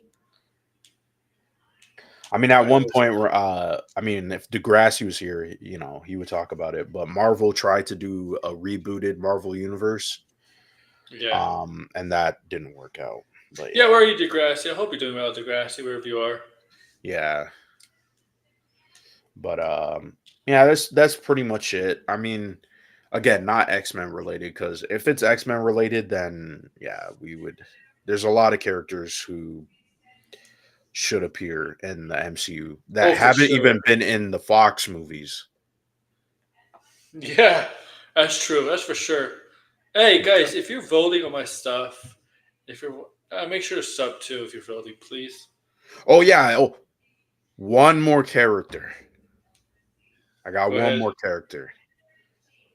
I mean, at That one is. point, I mean, if Degrassi was here, he would talk about it. But Marvel tried to do a rebooted Marvel universe, Yeah. and that didn't work out. But Yeah. yeah, Where are you, Degrassi? I hope you're doing well, Degrassi, wherever you are. yeah, but yeah, that's pretty much it. I mean, again, not X-Men related because if it's X-Men related, then yeah, we would. There's a lot of characters who should appear in the MCU that Oh, for haven't sure. even been in the Fox movies. Yeah. That's true. That's for sure. Hey, Yeah. guys, if you're voting on my stuff, if you're, make sure to sub too if you're voting, please. Oh yeah. Oh, one more character. I got Go one ahead. more character.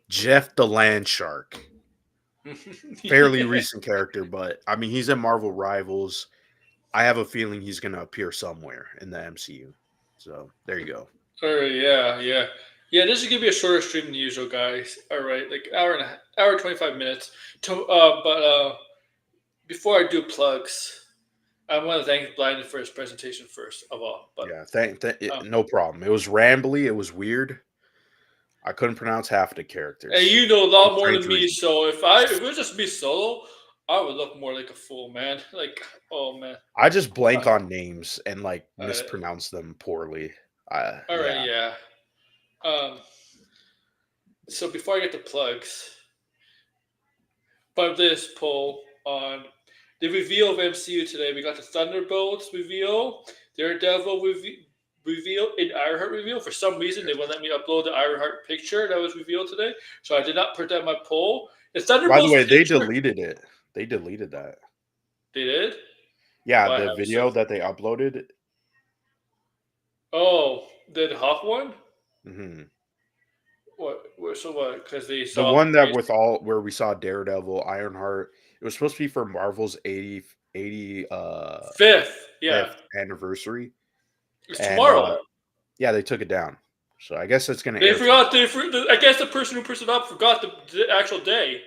Jeff the Land Shark. Fairly Yeah. recent character, but I mean he's in Marvel Rivals. I have a feeling he's gonna appear somewhere in the MCU. So there you go. All right. Yeah. Yeah. Yeah. This is gonna be a shorter stream than usual, guys. All right, like hour 25 minutes. But before I do plugs, I want to thank Blind for his presentation first of all. But Yeah, um, no problem. It was rambly, it was weird. I couldn't pronounce half the and characters you know a for lot more strange than me, reasons. so if it was just me solo, I would look more like a fool, man. Like, oh man. I just Uh, blank on names and like uh, mispronounce them poorly. all right, Yeah. yeah. Um, so before I get to plugs, but this poll on the reveal of MCU today, we got the Thunderbolts reveal, Daredevil reveal, in Ironheart reveal. For some reason, they wouldn't let me upload the Ironheart picture that was revealed today, so I did not put that in my poll. The By the Thunderbolts way, they picture, deleted it. They deleted that. they did. Yeah, Well, I the have video so. that they uploaded. Oh, the Hawk one. Mhm. What? So what? Because they The saw one that with all where we saw Daredevil, Ironheart. It was supposed to be for Marvel's 80 fifth. Yeah, fifth anniversary, it's and tomorrow. yeah, they took it down. So I guess it's gonna They air tomorrow. forgot. I guess the person who pushed it up forgot the actual day.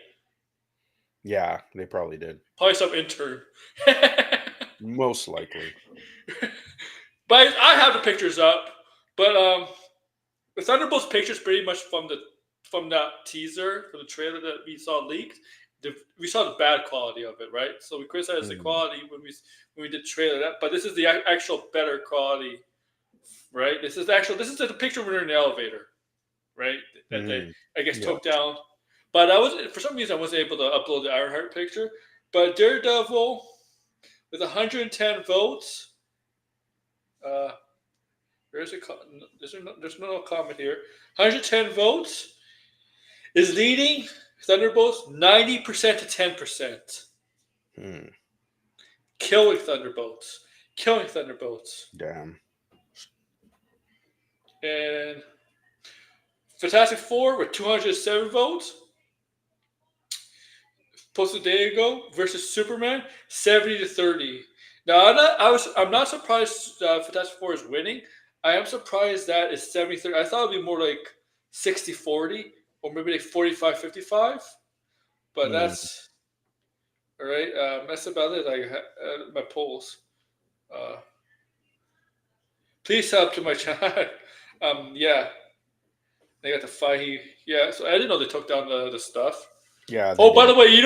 Yeah, they probably did. Probably some intern. but Most likely. I have the pictures up. But the Thunderbolts pictures pretty much from that teaser, from the trailer that we saw leaked. We saw the bad quality of it, right? So we criticized the Mm, quality when we did trailer that, but this is the actual better quality, right? This is the picture when we're in the elevator, right? That they mhm. I guess Yeah. took down. But I was for some reason I wasn't able to upload the Ironheart picture. But Daredevil with 110 votes. Uh, there's no comment here. 110 votes is leading Thunderbolts 90% to 10%. Hmm. Killing Thunderbolts. Killing Thunderbolts. Damn. And Fantastic Four with 207 votes. Posted a day ago versus Superman 70 to 30. Now I'm not surprised Fantastic Four is winning. I am surprised that it's 70-30. I thought it'd be more like 60-40 or maybe like 45-55. But Hmm. that's all right. That's about it. My polls. Uh, please help to my channel. Yeah, they got the Fahey. Yeah, so I didn't know they took down the stuff. Yeah, they Oh, by did. the way,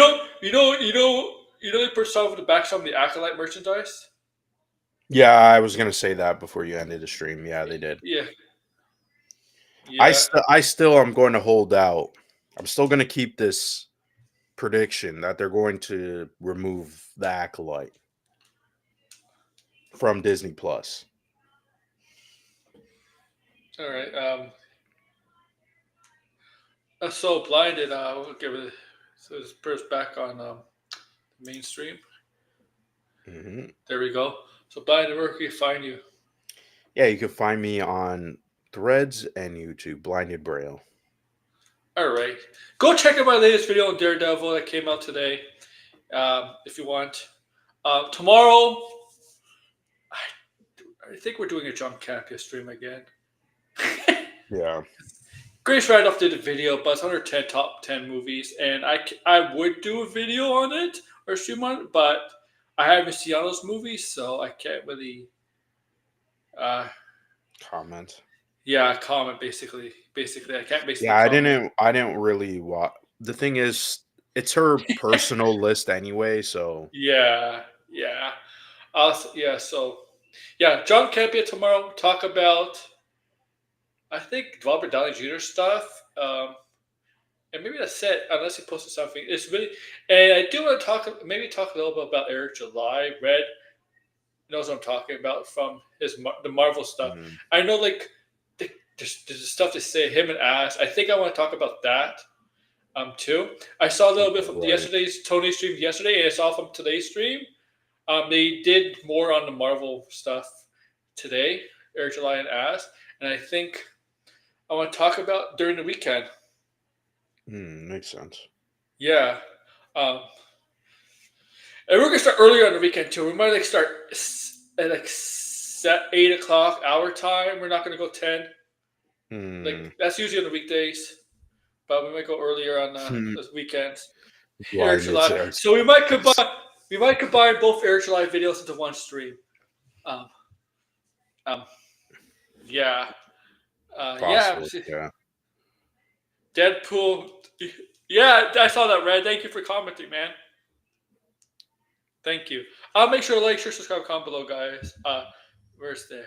they put some of the back some of the Acolyte merchandise. Yeah, I was gonna say that before you ended the stream. Yeah, they did. Yeah, yeah. I still am going to hold out. I'm still going to keep this prediction that they're going to remove the Acolyte from Disney Plus. All right. I'm so blinded. We'll give it. So this first back on mainstream. Hmm. There we go. So blinded, where can we find you? Yeah, you can find me on Threads and YouTube, Blinded Braille. All right. Go check out my latest video on Daredevil that came out today. If you want. Tomorrow, I think we're doing a John Campia stream again. Yeah. Grace Randolph did a video, but it's under 10 top 10 movies, and I would do a video on it or stream on it, but I haven't seen all those movies, so I can't really, uh, Comment. yeah, comment basically. Basically, I can't basically Yeah, comment. I didn't really watch. The thing is, it's her personal list anyway, so Yeah, yeah, yeah. So, yeah, John Campia tomorrow. Talk about I think Robert Downey Jr. stuff. And maybe that's it, unless he posted something. It's really, and I do want to talk a little bit about Eric July. Red knows what I'm talking about from the Marvel stuff. mm, I know, like, there's stuff to say him and Ass. I think I want to talk about that too. I saw a little bit from right. yesterday's Tony stream yesterday, and I saw from today's stream. They did more on the Marvel stuff today, Eric July and Ass, and I think I want to talk about during the weekend. Makes sense. Yeah. Um, And we're gonna start earlier on the weekend too. We might like start at like 8 o'clock our time. We're not gonna go 10. Hmm. Like that's usually on the weekdays, but we might go earlier on the weekends. Eric Blinded July. says. So we might combine both Eric July videos into one stream. Um, um, yeah, yeah. Possible. Yeah. Deadpool. Yeah, I saw that. Red. Thank you for commenting, man. Thank you. I'll make sure to like, share, subscribe, comment below, guys. Where's the